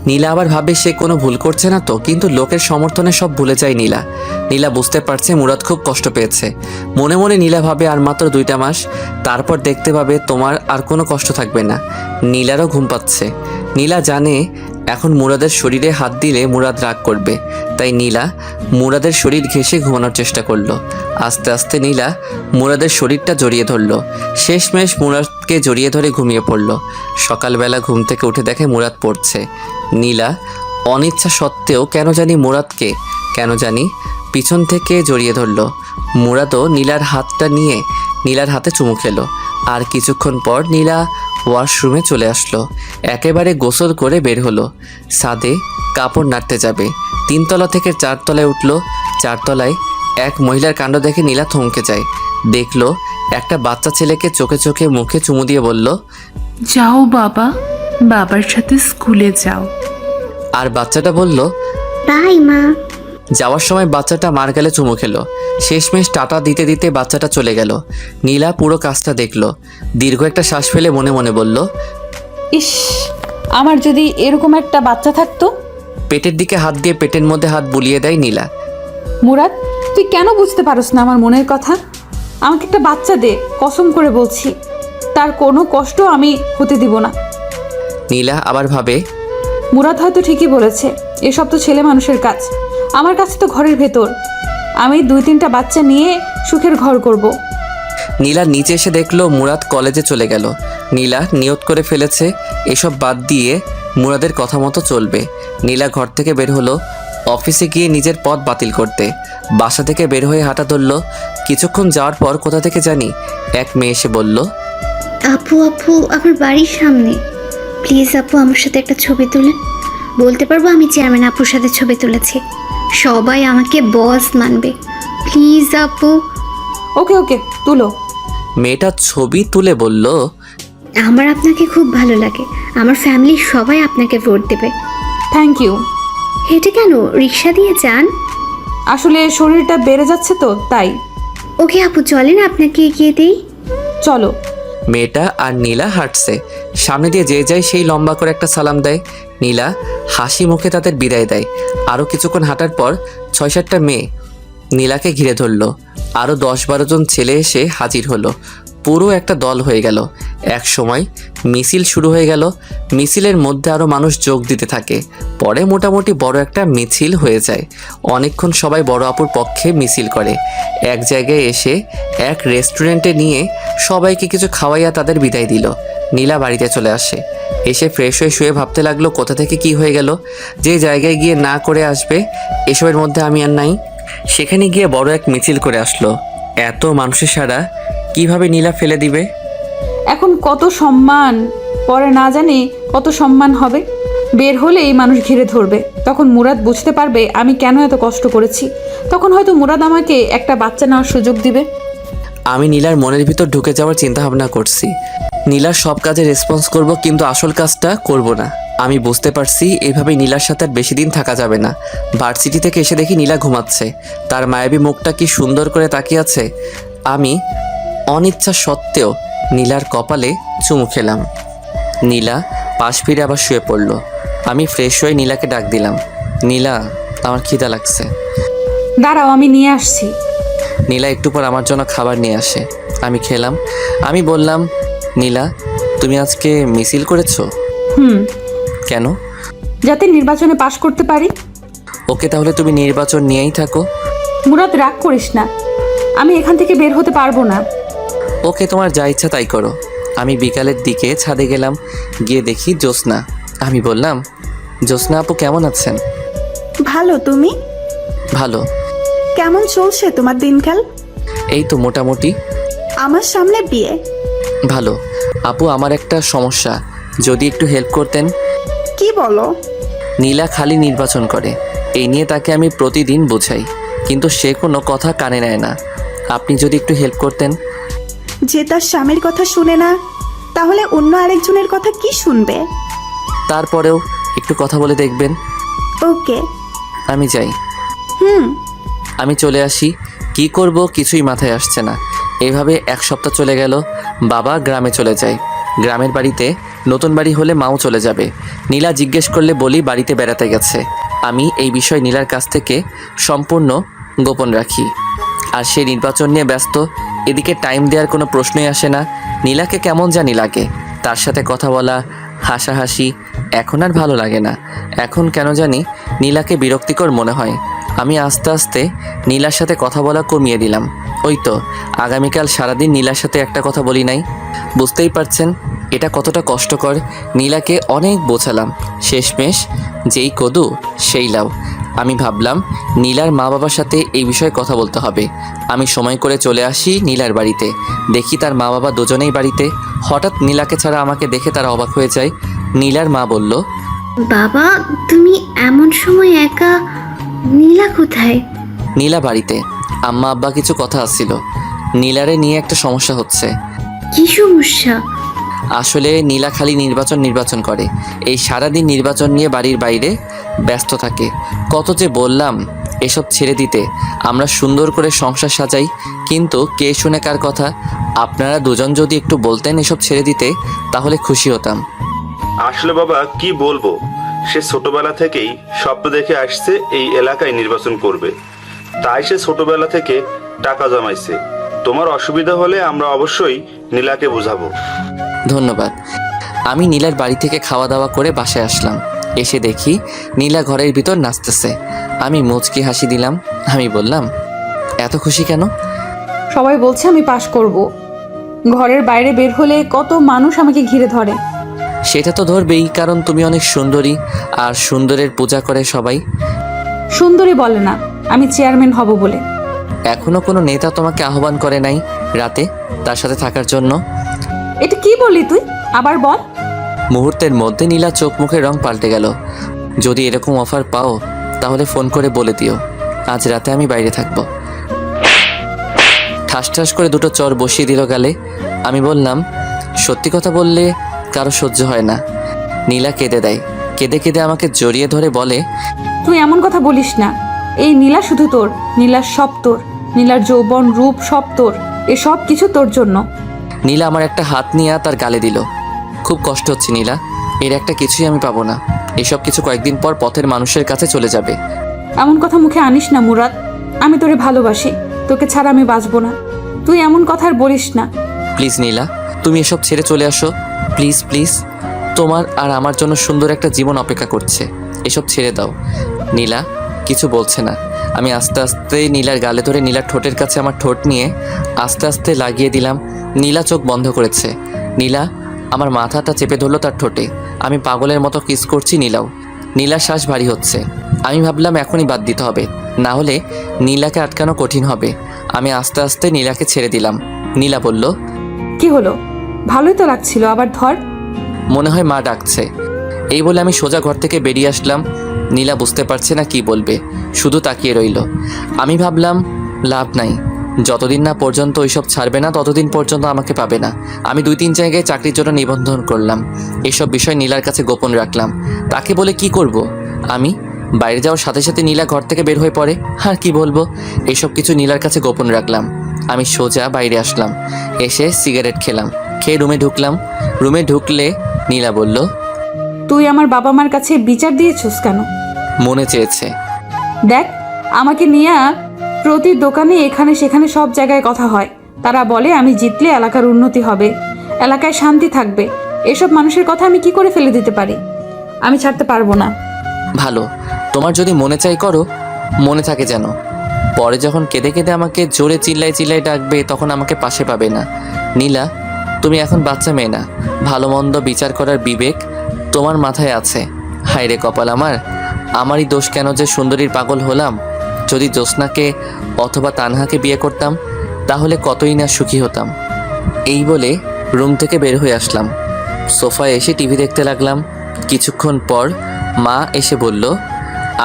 নীলা আবার ভাবে সে কোনো ভুল করছে না তো, কিন্তু লোকের সমর্থনে সব ভুলে যায় নীলা। নীলা বুঝতে পারছে মুরাদ খুব কষ্ট পেয়েছে। মনে মনে নীলা ভাবে আর মাত্র 2টা মাস, তারপর দেখতে পাবে তোমার আর কোনো কষ্ট থাকবে না। নীলারও ঘুম পাচ্ছে। নীলা জানে এখন মুরাদের শরীরে হাত দিলে মুরাদ রাগ করবে, তাই নীলা মুরাদের শরীর ঘেঁষে ঘুমানোর চেষ্টা করলো। আস্তে আস্তে নীলা মুরাদের শরীরটা জড়িয়ে ধরলো। শেষমেশ মুরাদকে জড়িয়ে ধরে ঘুমিয়ে পড়লো। সকালবেলা ঘুম থেকে উঠে দেখে মুরাদ পড়ছে। নীলা অনিচ্ছা সত্ত্বেও কেন জানি পিছন থেকে জড়িয়ে ধরলো। মুরাদও নীলার হাতটা নিয়ে নীলার হাতে চুমু খেলো। আর কিছুক্ষণ পর নীলা ওয়াশরুমে চলে আসলো। একেবারে গোসল করে বের হলো। ছাদে কাপড় নাড়তে যাবে। 3 তলা থেকে 4 তলায় উঠলো। 4 তলায় এক মহিলার কাণ্ড দেখে নীলা থমকে যায়। দেখলো একটা বাচ্চা ছেলেকে চোখে চোখে মুখে চুমু দিয়ে বলল, যাও বাবা, বাবার সাথে স্কুলে যাও। আর বাচ্চাটা বলল, বাই মা। যাওয়ার সময় বাচ্চাটা মার গালে চুমু খেলো। শেষমেশ টাটা দিতে দিতে বাচ্চাটা চলে গেল। নীলা পুরো কাজটা দেখলো। দীর্ঘ একটা শ্বাস ফেলে মনে মনে বলল, ইস, আমার যদি এরকম একটা বাচ্চা থাকতো। পেটের দিকে হাত দিয়ে পেটের মধ্যে হাত বুলিয়ে দেয় নীলা। মুরাদ, তুই কেন বুঝতে পারস না আমার মনের কথা? আমাকে একটা বাচ্চা দে, কসম করে বলছি, তার কোনো কষ্ট আমি হতে দিব না। নীলা আবার ভাবে, মুরাদ হয়তো ঠিকই বলেছে, এসব তো ছেলে মানুষের কাজ। আমার কাছে তো ঘরের ভেতর, আমি 2-3টা বাচ্চা নিয়ে সুখের ঘর করব। নীলা নিচে এসে দেখলো মুরাদ কলেজে চলে গেল। নীলা নিয়ত করে ফেলেছে এসব বাদ দিয়ে মুরাদের কথা মতো চলবে। নীলা ঘর থেকে বের হলো অফিসে গিয়ে নিজের পথ বাতিল করতে। বাসা থেকে বের হয়ে হাঁটা ধরলো। কিছুক্ষণ যাওয়ার পর কোথা থেকে জানি এক মেয়ে এসে বলল, আপু আমার বাড়ির সামনে, প্লিজ আপু আমার সাথে একটা ছবি তুলেন। বলতে পারবো আমি চেয়ারম্যান আপুর সাথে ছবি তুলেছি, সবাই আমাকে বস মানবে। প্লিজ আপু। ওকে তুলো। মেয়েটা ছবি তুলে বলল, আমার আপনাকে খুব ভালো লাগে, আমার ফ্যামিলির সবাই আপনাকে ভোট দেবে। Thank you. হেঁটে কেন, রিক্সা দিয়ে যান। আসলে শরীরটা বেড়ে যাচ্ছে তো তাই। ওকে আপু, চলেন আপনাকে এগিয়ে দিই। চলো। মেয়েটা আর নীলা হাঁটছে। সামনে দিয়ে যে যায় সেই লম্বা করে একটা সালাম দেয়। নীলা হাসি মুখে তাদের বিদায় দেয়। আরও কিছুক্ষণ হাঁটার পর 6-7টা মেয়ে নীলাকে ঘিরে ধরলো। আরও 10-12 জন ছেলে এসে হাজির হলো। পুরো একটা দল হয়ে গেল। এক সময় মিছিল শুরু হয়ে গেল। মিছিলের মধ্যে আরও মানুষ যোগ দিতে থাকে। পরে মোটামুটি বড় একটা মিছিল হয়ে যায়। অনেকক্ষণ সবাই বড় আপুর পক্ষে মিছিল করে। এক জায়গায় এসে এক রেস্টুরেন্টে নিয়ে সবাইকে কিছু খাওয়াইয়া তাদের বিদায় দিল। নীলা বাড়িতে চলে আসে। এসে ফ্রেশ হয়ে শুয়ে ভাবতে লাগলো কোথা থেকে কি হয়ে গেল। যে জায়গায় গিয়ে না করে আসবে এসবের মধ্যে আমি আর নাই। সেখানে গিয়ে বড় এক মিছিল করে আসলো। এত মানুষের সারা কিভাবে নীলা ফেলে দিবে? এখন কত সম্মান, পরে না জানি কত সম্মান হবে। বের হলেই মানুষ ঘিরে ধরবে। তখন মুরাদ বুঝতে পারবে আমি কেন এত কষ্ট করেছি। তখন হয়তো মুরাদ আমাকে একটা বাচ্চা নেওয়ার সুযোগ দিবে। আমি নীলার মনের ভিতর ঢুকে যাওয়ার চিন্তা ভাবনা করছি। নীলার সব কাজে রেসপন্স করব, কিন্তু আসল কাজটা করব না। আমি বুঝতে পারছি এইভাবে নীলার সাথে আর বেশি দিন থাকা যাবে না। ভার্সিটি থেকে এসে দেখি নীলা ঘুমাচ্ছে। তার মায়াবী মুখটা কি সুন্দর করে তাকিয়ে আছে। আমি অনিচ্ছা সত্ত্বেও নীলার কপালে চুমু খেলাম। নীলা পাশ ফিরে আবার শুয়ে পড়ল। আমি ফ্রেশ হয়ে নীলাকে ডাক দিলাম, নীলা আমার খিদা লাগছে। দাঁড়াও, আমি নিয়ে আসছি। নীলা একটু পর আমার জন্য খাবার নিয়ে আসে। আমি খেলাম। আমি বললাম, নীলা তুমি আজকে মিছিল করেছো? কেন? যাতে নির্বাচনে পাশ করতে পারি। ওকে, তাহলে তুমি নির্বাচন নিয়েই থাকো। মুরাদ, রাগ করিস না, আমি এখান থেকে বের হতে পারবো না। ওকে, তোমার যা ইচ্ছা তাই করো। আমি বিকালের দিকে ছাদে গেলাম। গিয়ে দেখি জ্যোৎস্না। আমি বললাম, জ্যোৎস্না আপু কেমন আছেন? ভালো, তুমি? ভালো। কেমন চলছে তোমার দিনকাল? এই তো মোটামুটি। আমার সামনে বিয়ে। ভালো। আপু আমার একটা সমস্যা, যদি একটু হেল্প করতেন। কি বলো? নীলা খালি নির্বাচন করে, এই নিয়ে তাকে আমি প্রতিদিন বোঝাই, কিন্তু সে কোনো কথা কানে নেয় না। আপনি যদি একটু হেল্প করতেন। যে তার স্বামীর কথা শুনে না, তাহলে অন্য আরেকজনের কথা কি শুনবে? তারপরেও একটু কথা বলে দেখবেন। ওকে। আমি যাই। আমি চলে আসি। কি করব কিছুই মাথায় আসছে না। এভাবে এক সপ্তাহ চলে গেল। বাবা গ্রামে চলে যায়। গ্রামের বাড়িতে নতুন বাড়ি হলে মাও চলে যাবে। নীলা জিজ্ঞেস করলে বলি বাড়িতে বেড়াতে গেছে। আমি এই বিষয় নীলার কাছ থেকে সম্পূর্ণ গোপন রাখি। আর সে নির্বাচন নিয়ে ব্যস্ত। এদিকে টাইম দেওয়ার কোনো প্রশ্নই আসে না। নীলাকে কেমন জানি লাগে। তার সাথে কথা বলা, হাসাহাসি এখন আর ভালো লাগে না। এখন কেন জানি নীলাকে বিরক্তিকর মনে হয়। আমি আস্তে আস্তে নীলার সাথে কথা বলা কমিয়ে দিলাম। ওই তো আগামীকাল সারাদিন নীলার সাথে একটা কথা বলি নাই। বুঝতেই পারছেন এটা কতটা কষ্টকর। নীলাকে অনেক বোঝালাম, শেষমেশ যেই কদু সেই লাউ। আমি ভাবলাম নীলার মা বাবার সাথে এই বিষয়ে কথা বলতে হবে। আমি সময় করে চলে আসি নীলার বাড়িতে। দেখি তার মা বাবা দুজনেই বাড়িতে। হঠাৎ নীলাকে ছাড়া আমাকে দেখে তারা অবাক হয়ে যায়। নীলার মা বলল, বাবা তুমি এমন সময় একা? নীলা কোথায়? নীলা বাড়িতে। আম্মা আব্বা কিছু কথা আসছিল। নীলারে নিয়ে একটা সমস্যা হচ্ছে। কি সমস্যা? আসলে নীলা খালি নির্বাচন করে। এই সারাদিন নির্বাচন নিয়ে বাড়ির বাইরে ব্যস্ত থাকে। কত যে বললাম এসব ছেড়ে দিতে, আমরা সুন্দর করে সংসার সাজাই, কিন্তু কে শুনে কার কথা। আপনারা দুজন যদি একটু বলতেন এসব ছেড়ে দিতে, তাহলে খুশি হতাম। আসলে বাবা কি বলবো, সে ছোটবেলা থেকেই স্বপ্ন দেখে আসছে এই এলাকায় নির্বাচন করবে। তাই সে ছোটবেলা থেকে টাকা জমাইছে। তোমার অসুবিধা হলে আমরা অবশ্যই নীলাকে বুঝাবো। ধন্যবাদ। আমি নীলার বাড়ি থেকে খাওয়া দাওয়া করে বাসায় আসলাম। এসে দেখি নীলা ঘরের ভিতর নাচতেছে। আমি মুচকি হাসি দিলাম। আমি বললাম, এত খুশি কেন? সবাই বলছে আমি পাশ করব। ঘরের বাইরে বের হলে কত মানুষ আমাকে ঘিরে ধরে। সেটা তো ধরবেই, কারণ তুমি অনেক সুন্দরী, আর সুন্দরের পূজা করে সবাই। সুন্দরী বলে না, আমি চেয়ারম্যান হব বলে। এখনো কোনো নেতা তোমাকে আহ্বান করে নাই রাতে তার সাথে থাকার জন্য? এটা কি বললি তুই? আবার বল। মুহূর্তের মধ্যে নীলা চোখ মুখের রং পাল্টে গেল। যদি এরকম অফার পাও তাহলে ফোন করে বলে দিও আজ রাতে আমি বাইরে থাকবো। ঠাস ঠাস করে দুটো চর বসিয়ে দিল গালে। আমি বললাম, সত্যি কথা বললে কারো সহ্য হয় না। নীলা কেঁদে দেয়। কেঁদে কেঁদে আমাকে জড়িয়ে ধরে বলে, তুই এমন কথা বলিস না। এই নীলা শুধু তোর, নীলার সব তোর, নীলার যৌবন রূপ সব তোর, এসব কিছু তোর জন্য। নীলা আমার একটা হাত নিয়ে তার গালে দিল। খুব কষ্ট হচ্ছে নীলা, এর একটা কিছুই আমি পাবো না। এসব কিছু কয়েকদিন পর পথের মানুষের কাছে চলে যাবে। এমন কথা মুখে আনিস না মুরাদ, আমি তোরে ভালোবাসি, তোকে ছাড়া আমি বাঁচবো না। তুই এমন কথা আর বলিস না। প্লিজ নীলা, তুমি এসব ছেড়ে চলে আসো, প্লিজ প্লিজ। তোমার আর আমার জন্য সুন্দর একটা জীবন অপেক্ষা করছে, এসব ছেড়ে দাও। নীলা কিছু বলছে না। আমি আস্তে আস্তে নীলার গালে ধরে নীলার ঠোঁটের কাছে আমার ঠোঁট নিয়ে আস্তে আস্তে লাগিয়ে দিলাম। নীলা চোখ বন্ধ করেছে। নীলা আমার মাথাটা চেপে ধরলো তার ঠোঁটে। আমি পাগলের মতো কিস করছি। নীলার শ্বাস ভারী হচ্ছে। আমি ভাবলাম এখনই বাদ দিতে হবে, না হলে নীলাকে আটকানো কঠিন হবে। আমি আস্তে আস্তে নীলাকে ছেড়ে দিলাম। নীলা বলল, কি হলো? ভালোই তো লাগছিল, আবার ধর। মনে হয় মা ডাকছে। এই বলে আমি সোজা ঘর থেকে বেরিয়ে আসলাম। নীলা বুঝতে পারছে না কি বলবে, শুধু তাকিয়ে রইল। আমি ভাবলাম লাভ নাই, যতদিন না পর্যন্ত ওইসব ছাড়বে না ততদিন পর্যন্ত আমাকে পাবে না। আমি 2-3 জায়গায় চাকরির জন্য নিবন্ধন করলাম। এসব বিষয় নীলার কাছে গোপন রাখলাম। তাকে বলে কি করব? আমি বাইরে যাওয়ার সাথে সাথে নীলা ঘর থেকে বের হয়ে পড়ে। আর কি বলবো, এসব কিছু নীলার কাছে গোপন রাখলাম। আমি সোজা বাইরে আসলাম, এসে সিগারেট খেলাম, খেয়ে রুমে ঢুকলাম। রুমে ঢুকলে নীলা বলল, তুই আমার বাবা মার কাছে বিচার দিয়েছিস কেন? মনে চেয়েছে। দেখ, আমাকে নিয়ে প্রতি দোকানে এখানে সেখানে সব জায়গায় কথা হয়। তারা বলে আমি জিতলে এলাকার উন্নতি হবে, এলাকায় শান্তি থাকবে। এসব মানুষের কথা আমি কি করে ফেলে দিতে পারি? আমি ছাড়তে পারবো না। ভালো, তোমার যদি মনে চাই করো, মনে থাকে যেন। পরে যখন কেঁদে কেঁদে আমাকে জোরে চিল্লাই ডাকবে তখন আমাকে পাশে পাবে না। নীলা, তুমি এখন বাচ্চা মেয়ে না, ভালো মন্দ বিচার করার বিবেক তোমার মাথায় আছে। হায় রে কপাল আমারই দোষ কেন যে সুন্দরীর পাগল হলাম। যদি জ্যোৎস্নাকে অথবা তানহাকে বিয়ে করতাম তাহলে কতই না সুখী হতাম। এই বলে রুম থেকে বের হয়ে আসলাম। সোফায় এসে টিভি দেখতে লাগলাম। কিছুক্ষণ পর মা এসে বলল,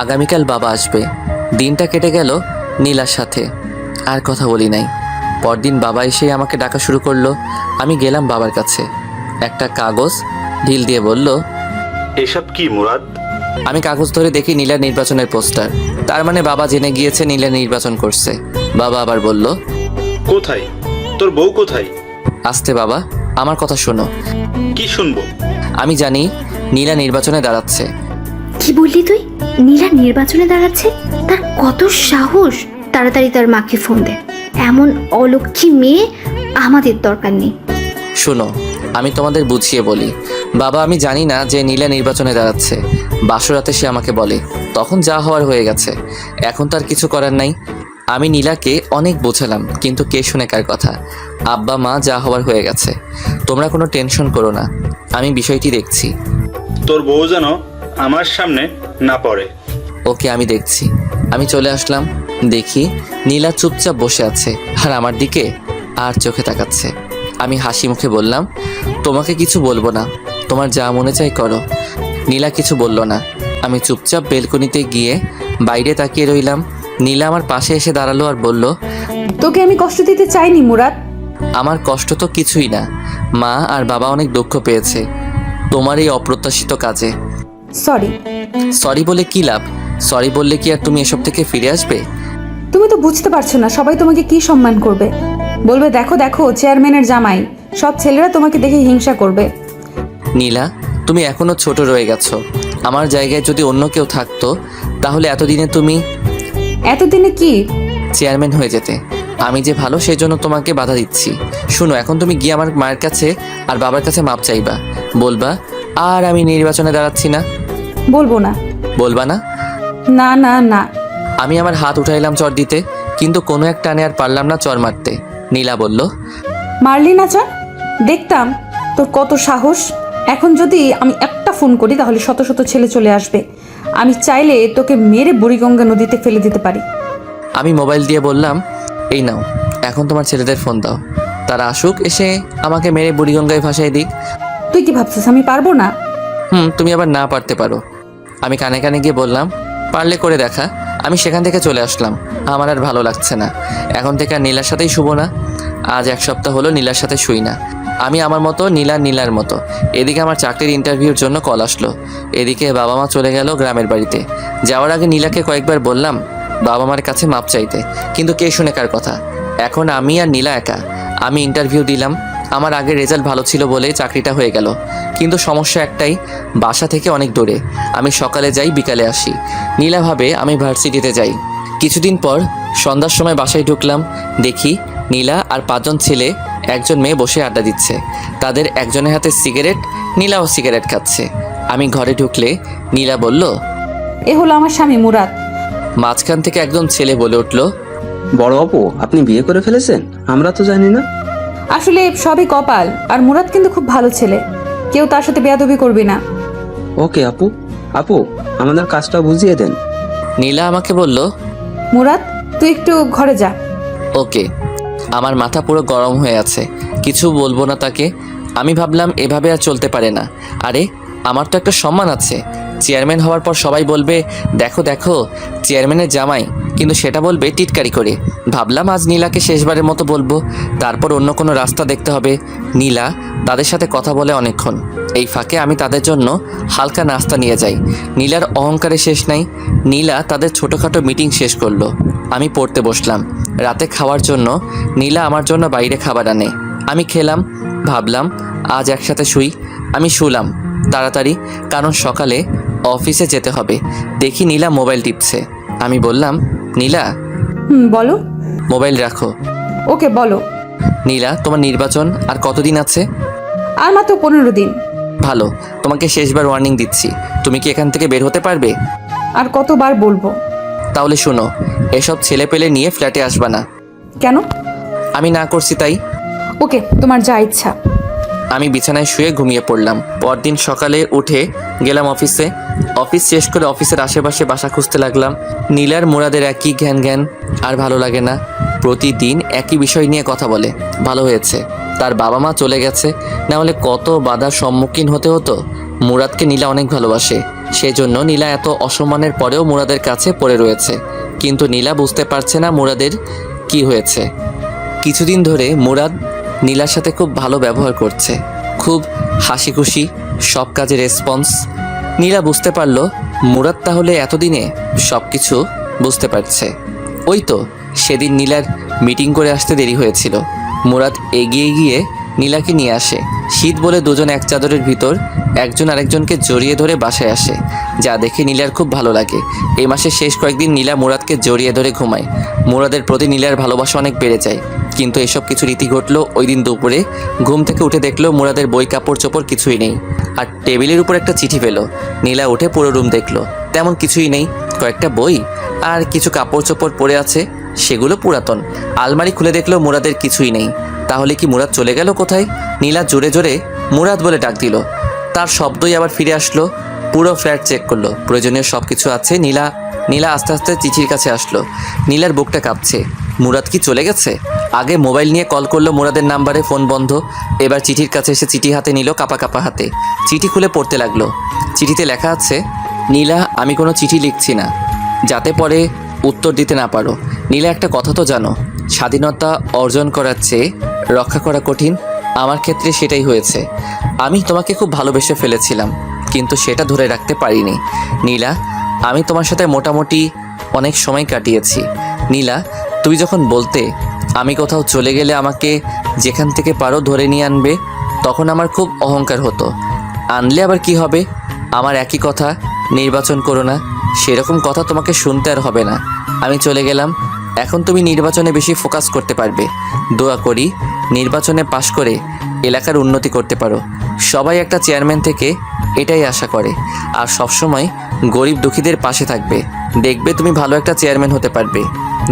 আগামীকাল বাবা আসবে। দিনটা কেটে গেল নীলার সাথে, আর কথা বলি নাই। পরদিন বাবা এসে আমাকে ডাকা শুরু করলো। আমি গেলাম বাবার কাছে। একটা কাগজ ঢিল দিয়ে বলল, এসব কি মুরাদ? আমি কাগজ ধরে দেখি নীলার নির্বাচনের পোস্টার। তার মানে বাবা জেনে গিয়েছে নীলা নির্বাচন করছে। বাবা আবার বলল, কোথায় তোর বউ? কোথায়? আস্তে বাবা, আমার কথা শোনো। কি শুনবো? আমি জানি নীলা নির্বাচনে দাঁড়াচ্ছে। কি বললি তুই? নীলা নির্বাচনে দাঁড়াচ্ছে? তার কত সাহস! তাড়াতাড়ি তার মাকে ফোন দে। এমন অলক্ষী মেয়ে আমাদের দরকার নেই। শোনো, আমি তোমাদের বুঝিয়ে বলি। বাবা, আমি জানি না যে নীলা নির্বাচনে দাঁড়াচ্ছে। বাসরাতে সে আমাকে বলে, তখন যা হওয়ার হয়ে গেছে, এখন তার কিছু করার নাই। আমি নীলাকে অনেক বোঝালাম, কিন্তু কে শুনে কার কথা। আব্বা মা যা হওয়ার হয়ে গেছে, তোমরা কোনো টেনশন করো না, আমি বিষয়টি দেখছি। তোর বউ যেন আমার সামনে না পড়ে। ওকে, আমি দেখছি। আমি চলে আসলাম। দেখি নীলা চুপচাপ বসে আছে আর আমার দিকে আর চোখে তাকাচ্ছে। আমি হাসি মুখে বললাম, তোমাকে কিছু বলবো না, তোমার যা মনে চাই করো। নীলা কিছু বলল না। আমি চুপচাপ বেলকনিতে গিয়ে বাইরে তাকিয়ে রইলাম। নীলা আমার পাশে এসে দাঁড়ালো আর বলল, তোকে আমি কষ্ট দিতে চাইনি মুরাদ। আমার কষ্ট তো কিছুই না। মা আর বাবা অনেক দুঃখ পেয়েছে তোমার এই অপ্রত্যাশিত কাজে। সরি। সরি বলে কি লাভ? সরি বললে কি আর তুমি এসব থেকে ফিরে আসবে? তুমি তো বুঝতে পারছো না সবাই তোমাকে কি সম্মান করবে। বলবে দেখো দেখো চেয়ারম্যানের জামাই। সব ছেলেরা তোমাকে দেখে হিংসা করবে। নীলা, তুমি এখনো ছোট রয়ে গেছো। আমার জায়গায় যদি অন্য কেউ থাকতো তাহলে এতদিনে কি চেয়ারম্যান হয়ে যেতে। আমি যে ভালো সেই জন্য তোমাকে বাধা দিচ্ছি। শুনো, এখন তুমি গিয়ে আমার মায়ের কাছে আর বাবার কাছে মাপ চাইবা। বলবা আর আমি নির্বাচনে দাঁড়াচ্ছি না। বলবো না। বলবা না? না না না। আমি আমার হাত উঠাইলাম চর দিতে, কিন্তু কোনো এক টানে আর পারলাম না চর মারতে। নীলা বলল, মারলি না চল, দেখতাম তোর কত সাহস। এখন যদি আমি একটা ফোন করি তাহলে শত শত ছেলে চলে আসবে। আমি চাইলে তোকে মেরে বুড়িগঙ্গা নদীতে ফেলে দিতে পারি। আমি মোবাইল দিয়ে বললাম, এই নাও, এখন তোমার ছেলেদের ফোন দাও, তারা আসুক, এসে আমাকে মেরে বুড়িগঙ্গায় ভাসায় দিক। তুই কি ভাবছিস আমি পারবো না? তুমি আবার না পারতে পারো। আমি কানে কানে গিয়ে বললাম, পারলে করে দেখা। আমি সেখান থেকে চলে আসলাম। আমার আর ভালো লাগছে না। এখন থেকে আর নীলার সাথেই শুবো না। আজ 1 সপ্তাহ হলো নীলার সাথে শুই না। আমি আমার মতো, নীলার মতো। এদিকে আমার চাকরির ইন্টারভিউর জন্য কল আসলো। এদিকে বাবা মা চলে গেল গ্রামের বাড়িতে। যাওয়ার আগে নীলাকে কয়েকবার বললাম বাবা মার কাছে মাপ চাইতে, কিন্তু কে শুনে কার কথা। এখন আমি আর নীলা একা। আমি ইন্টারভিউ দিলাম। আমার আগের রেজাল্ট ভালো ছিল বলে চাকরিটা হয়ে গেল, কিন্তু সমস্যা একটাই, বাসা থেকে অনেক দূরে। আমি সকালে যাই, বিকালে আসি। নীলা ভাবে আমি ভার্সিটিতে যাই। কিছুদিন পর সন্ধ্যার সময় বাসায় ঢুকলাম। দেখি নীলা আর 5 জন ছেলে একজন মেয়ে বসে আড্ডা দিচ্ছে। তাদের একজনের হাতে সিগারেট, নীলাও সিগারেট খাচ্ছে। আমি ঘরে ঢুকলে নীলা বলল, এ হলো আমার স্বামী মুরাদ। মাঝখান থেকে একজন ছেলে বলে উঠল, বড় আপু, আপনি বিয়ে করে ফেলেছেন? আমরা তো জানি না। আসলে সবই কপাল, আর মুরাদ কিন্তু খুব ভালো ছেলে, কেউ তার সাথে বেয়াদবি করবি না। ওকে আপু। আপু, আমাদের কাজটা বুঝিয়ে দেন। নীলা আমাকে বলল, মুরাদ, তুই একটু ঘরে যা। ওকে। আমার মাথা পুরো গরম হয়ে আছে, কিছু বলবো না তাকে। আমি ভাবলাম এভাবে আর চলতে পারে না। আরে আমার তো একটা সম্মান আছে। চেয়ারম্যান হওয়ার পর সবাই বলবে, দেখো দেখো চেয়ারম্যানের জামাই, কিন্তু সেটা বলবে টিটকারি করে। ভাবলাম আজ নীলাকে শেষবারের মতো বলবো, তারপর অন্য কোনো রাস্তা দেখতে হবে। নীলা তাদের সাথে কথা বলে অনেকক্ষণ। এই ফাঁকে আমি তাদের জন্য হালকা নাস্তা নিয়ে যাই। নীলার অহংকারে শেষ নাই। নীলা তাদের ছোটোখাটো মিটিং শেষ করলো। আমি পড়তে বসলাম। রাতে খাওয়ার জন্য নীলা আমার জন্য বাইরে খাবার আনে। আমি খেলাম। ভাবলাম আজ একসাথে শুই। আমি শুলাম তাড়াতাড়ি, কারণ সকালে অফিসে যেতে হবে। দেখি নীলা মোবাইল টিপছে। আমি বললাম, নীলা বলো। মোবাইল রাখো। ওকে বলো। নীলা, তোমার নির্বাচন আর কতদিন আছে? আর মাত্র 15 দিন। ভালো, তোমাকে শেষবার ওয়ার্নিং দিচ্ছি। তুমি কি এখান থেকে বের হতে পারবে? আর কতবার বলবো? তাহলে শোনো, এসব ছেলে পেলে নিয়ে ফ্ল্যাটে আসবা না। কেন? আমি না করছি তাই। ওকে, তোমার যা ইচ্ছা। আমি বিছানায় শুয়ে ঘুমিয়ে পড়লাম। পরদিন সকালে উঠে গেলাম অফিসে। অফিস শেষ করে অফিসের আশেপাশে বাসা খুঁজতে লাগলাম। নীলার মুরাদের একই জ্ঞান জ্ঞান, আর ভালো লাগে না। প্রতিদিন একই বিষয় নিয়ে কথা বলে। ভালো হয়েছে তার বাবা মা চলে গেছে, না হলে কত বাধার সম্মুখীন হতে হতো। মুরাদকে নীলা অনেক ভালোবাসে, সেজন্য নীলা এত অসম্মানের পরেও মুরাদের কাছে পড়ে রয়েছে। কিন্তু নীলা বুঝতে পারছে না মুরাদের কি হয়েছে। কিছুদিন ধরে মুরাদ নীলার সাথে খুব ভালো ব্যবহার করছে, খুব হাসি খুশি, সব কাজে রেসপন্স। নীলা বুঝতে পারলো মুরাদ তাহলে এতদিনে সব কিছু বুঝতে পারছে। ওই তো সেদিন নীলার মিটিং করে আসতে দেরি হয়েছিল। মুরাদ এগিয়ে গিয়ে নীলাকে নিয়ে আসে। শীত বলে দুজন এক চাদরের ভিতর একজন আরেকজনকে জড়িয়ে ধরে বাসায় আসে, যা দেখে নীলার খুব ভালো লাগে। এই মাসের শেষ কয়েকদিন নীলা মুরাদকে জড়িয়ে ধরে ঘুমায়। মুরাদের প্রতি নীলার ভালোবাসা অনেক বেড়ে যায়। কিন্তু এসব কিছু রীতি ঘটলো ওই দিন দুপুরে। ঘুম থেকে উঠে দেখলো মুরাদের বই কাপড় চোপড় কিছুই নেই, আর টেবিলের উপর একটা চিঠি পেল। নীলা উঠে পুরো রুম দেখলো, তেমন কিছুই নেই। কয়েকটা বই আর কিছু কাপড় চোপড় পরে আছে, সেগুলো পুরাতন। আলমারি খুলে দেখলো মুরাদের কিছুই নেই। তাহলে কি মুরাদ চলে গেল কোথায়? নীলা জোরে জোরে মুরাদ বলে ডাক দিল। তার শব্দই আবার ফিরে আসলো। পুরো ফ্ল্যাট চেক করলো, প্রয়োজনীয় সব কিছু আছে। নীলা আস্তে আস্তে চিঠির কাছে আসলো। নীলার বুকটা কাঁপছে। মুরাদ কি চলে গেছে? আগে মোবাইল নিয়ে কল করলো মুরাদের নাম্বারে, ফোন বন্ধ। এবার চিঠির কাছে এসে চিঠি হাতে নিল, কাপা কাপা হাতে। চিঠি খুলে পড়তে লাগলো। চিঠিতে লেখা আছে, নীলা, আমি কোনো চিঠি লিখছি না যাতে পরে উত্তর দিতে না পারো। নীলা, একটা কথা তো জানো, স্বাধীনতা অর্জন করার চেয়ে রক্ষা করা কঠিন। আমার ক্ষেত্রে সেটাই হয়েছে। আমি তোমাকে খুব ভালোবেসে ফেলেছিলাম, কিন্তু সেটা ধরে রাখতে পারিনি। নীলা, আমি তোমার সাথে মোটামুটি অনেক সময় কাটিয়েছি। নীলা, তুমি যখন বলতে আমি কোথাও চলে গেলে আমাকে যেখান থেকে পারো ধরে নিয়ে আনবে, তখন আমার খুব অহংকার হতো। আনলে আবার কি হবে? আমার একই কথা, নির্বাচন করো না। সেরকম কথা তোমাকে শুনতে আর হবে না। আমি চলে গেলাম। এখন তুমি নির্বাচনে বেশি ফোকাস করতে পারবে। দোয়া করি নির্বাচনে পাশ করে এলাকার উন্নতি করতে পারো। সবাই একটা চেয়ারম্যান থেকে এটাই আশা করে, আর সবসময় গরিব দুঃখীদের পাশে থাকবে। দেখবে তুমি ভালো একটা চেয়ারম্যান হতে পারবে।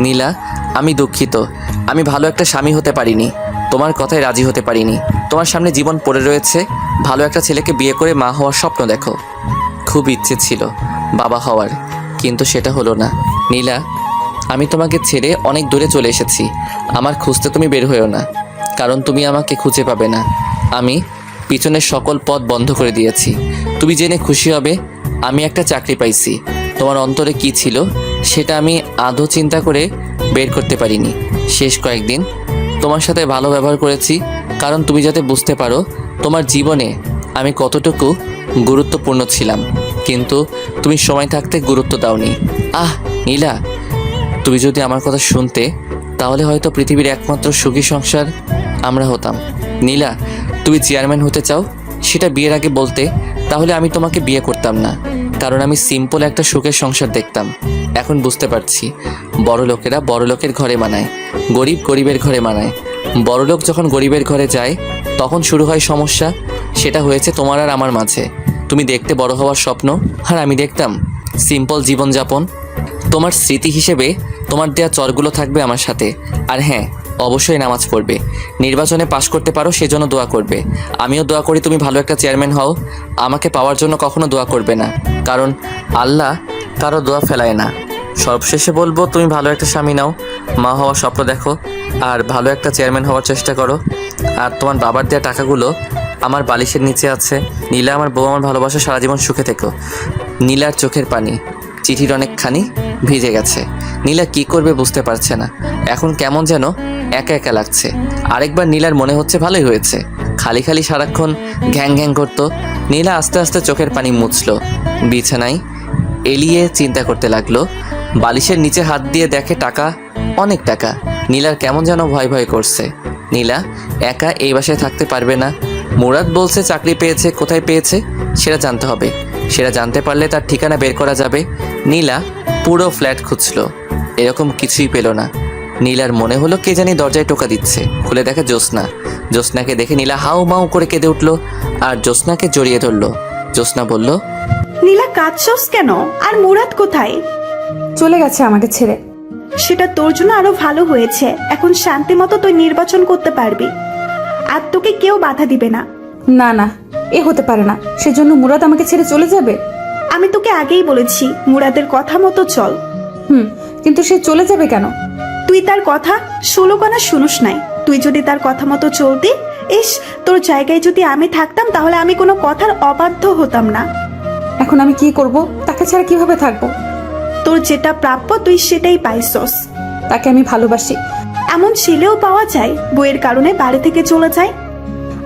নীলা, আমি দুঃখিত, আমি ভালো একটা স্বামী হতে পারিনি, তোমার কথায় রাজি হতে পারিনি। তোমার সামনে জীবন পড়ে রয়েছে, ভালো একটা ছেলেকে বিয়ে করে মা হওয়ার স্বপ্ন দেখো। খুব ইচ্ছে ছিল বাবা হওয়ার, কিন্তু সেটা হলো না। নীলা, আমি তোমাকে ছেড়ে অনেক দূরে চলে এসেছি। আমার খুঁজতে তুমি বের হয়েও না, কারণ তুমি আমাকে খুঁজে পাবে না। আমি পিছনের সকল পথ বন্ধ করে দিয়েছি। তুমি জেনে খুশি হবে আমি একটা চাকরি পাইছি। তোমার অন্তরে কি ছিল সেটা আমি আদৌ চিন্তা করে বের করতে পারিনি। শেষ কয়েকদিন তোমার সাথে ভালো ব্যবহার করেছি, কারণ তুমি যাতে বুঝতে পারো তোমার জীবনে আমি কতটুকু গুরুত্বপূর্ণ ছিলাম, কিন্তু তুমি সময় থাকতে গুরুত্ব দাওনি। নীলা, তুমি যদি আমার কথা শুনতে, তাহলে হয়তো পৃথিবীর একমাত্র সুখী সংসার আমরা হতাম। নীলা, তুমি চেয়ারম্যান হতে চাও, সেটা বিয়ের আগে বলতে, তাহলে আমি তোমাকে বিয়ে করতাম না। কারণ আমি সিম্পল একটা সুখের সংসার দেখতাম। এখন বুঝতে পারছি বড় লোকেরা বড় লোকের ঘরে মানায়, গরিব গরিবের ঘরে মানায়। বড় লোক যখন গরিবের ঘরে যায় তখন শুরু হয় সমস্যা। সেটা হয়েছে তোমার আর আমার মাঝে। তুমি দেখতে বড় হওয়ার স্বপ্ন, আর আমি দেখতাম সিম্পল জীবনযাপন। তোমার স্মৃতি হিসেবে তোমার দেয়া চরগুলো থাকবে আমার সাথে। আর হ্যাঁ, অবশ্যই নামাজ পড়বে, নির্বাচনে পাশ করতে পারো সেজন্য দোয়া করবে। আমিও দোয়া করি তুমি ভালো একটা চেয়ারম্যান হও। আমাকে পাওয়ার জন্য কখনো দোয়া করবে না, কারণ আল্লাহ কারো দোয়া ফেলায় না। সবশেষে বলবো তুমি ভালো একটা স্বামী নাও, মা হওয়ার স্বপ্ন দেখো, আর ভালো একটা চেয়ারম্যান হওয়ার চেষ্টা করো। আর তোমার বাবার দেওয়া টাকাগুলো আমার বালিশের নিচে আছে। নীলা আমার বউ, আমার ভালোবাসা, সারা জীবন সুখে থেকো। নীলার চোখের পানি চিঠির অনেকখানি ভিজে গেছে। নীলা কি করবে বুঝতে পারছে না। এখন কেমন যেন একা একা লাগছে। আরেকবার নীলার মনে হচ্ছে ভালোই হয়েছে, খালি খালি সারাক্ষণ ঘ্যাং ঘ্যাং করতো। নীলা আস্তে আস্তে চোখের পানি মুছলো, বিছানায় এলিয়ে চিন্তা করতে লাগলো। বালিশের নিচে হাত দিয়ে দেখে টাকা, অনেক টাকা। নীলার কেমন যেন ভয় ভয় করছে। নীলা একা এই বাসায় থাকতে পারবে না। মুরাদ বলছে চাকরি পেয়েছে, কোথায় পেয়েছে সেটা জানতে হবে। সেটা জানতে পারলে তার ঠিকানা বের করা যাবে। নীলা পুরো ফ্ল্যাট খুঁজলো, এরকম কিছুই পেল না। নীলার মনে হলো কে জানি দরজায় টোকা দিচ্ছে। খুলে দেখে জ্যোৎস্না। জ্যোৎস্নাকে দেখে নীলা হাউ মাউ করে কেঁদে উঠলো আর জ্যোৎস্নাকে জড়িয়ে ধরলো। জ্যোৎস্না বলল, নীলা কাঁদছস কেন? আর মুরাদ কোথায়? চলে গেছে আমাকে ছেড়ে। সেটা তোর জন্য আরো ভালো হয়েছে। এখন শান্তি মতো তুই নির্বাচন করতে পারবি, আর তোকে কেউ বাধা দিবে না। না না, এ হতে পারে না। সেজন্য মুরাদ আমাকে ছেড়ে চলে যাবে? আমি তোকে আগেই বলেছি মুরাদের কথা মতো চল। কিন্তু সে চলে যাবে কেন? তুই তার কথা 16 কানা শুনুস নাই। তুই যদি তার কথা মতো চলতি, ইস, তোর জায়গায় যদি আমি থাকতাম তাহলে আমি কোনো কথার অবাধ্য হতাম না। এখন আমি কি করব? তাকে ছাড়া কিভাবে থাকবো? তোর যেটা প্রাপ্য তুই সেটাই পাইছস। তাকে আমি ভালোবাসি। এমন ছেলেও পাওয়া যায় বইয়ের কারণে বাড়ি থেকে চলে যায়।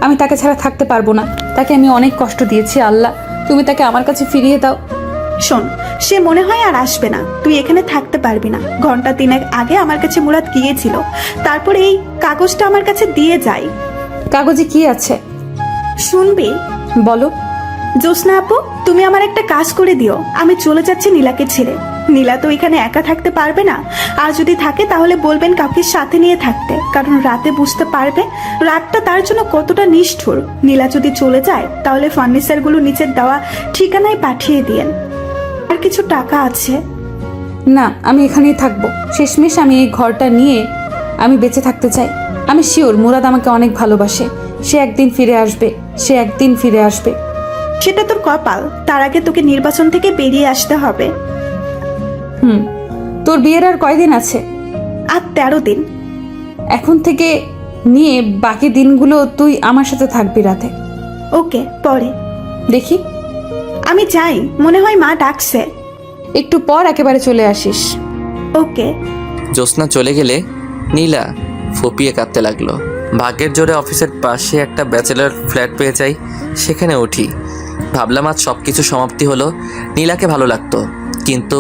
আমি তাকে ছাড়া থাকতে পারবো না। তাকে আমি অনেক কষ্ট দিয়েছি। আল্লাহ, তুমি তাকে আমার কাছে ফিরিয়ে দাও। শোন, সে মনে হয় আর আসবে না। তুই এখানে থাকতে পারবি না। ঘন্টা 3 আগে আমার কাছে মুরাদ গিয়েছিল, তারপরে এই কাগজটা আমার কাছে দিয়ে যায়। কাগজে কি আছে শুনবি? বলো। জ্যোৎস্না আপু, তুমি আমার একটা কাজ করে দিও। আমি চলে যাচ্ছি নীলাকে ছেড়ে। নীলা তো এখানে একা থাকতে পারবে না, আর যদি থাকে তাহলে বলবেন কাউকে সাথে নিয়ে থাকতে, কারণ রাতে বুঝতে পারবে রাতটা তার জন্য কতটা নিষ্ঠুর। নীলা যদি চলে যায় তাহলে ফার্নিচারগুলো নিচের দেওয়া ঠিকানায় পাঠিয়ে দিয়েন। আর কিছু টাকা আছে। না, আমি এখানেই থাকবো। শেষমেশ আমি এই ঘরটা নিয়ে আমি বেঁচে থাকতে চাই। আমি শিওর মুরাদ আমাকে অনেক ভালোবাসে। সে একদিন ফিরে আসবে, সে একদিন ফিরে আসবে। সেটা তোর কপাল। তার আগে তোকে নির্বাচন থেকে বেরিয়ে আসতে হবে। তোর বিয়ের আর কয়দিন আছে? আর 13 দিন। এখন থেকে নিয়ে বাকি দিনগুলো তুই আমার সাথে থাকবি রাতে। ওকে, পরে দেখি। আমি যাই, মনে হয় মা ডাকছে। একটু পর একেবারে চলে আসিস। ওকে। জ্যোৎস্না চলে গেলে নীলা ফুপিয়ে কাঁদতে লাগলো। ভাগ্যের জোরে অফিসের পাশে একটা ব্যাচেলর ফ্ল্যাট পেয়ে যাই, সেখানে উঠি। ভাবলাম আজ সব কিছু সমাপ্তি হলো। নীলাকে ভালো লাগতো, কিন্তু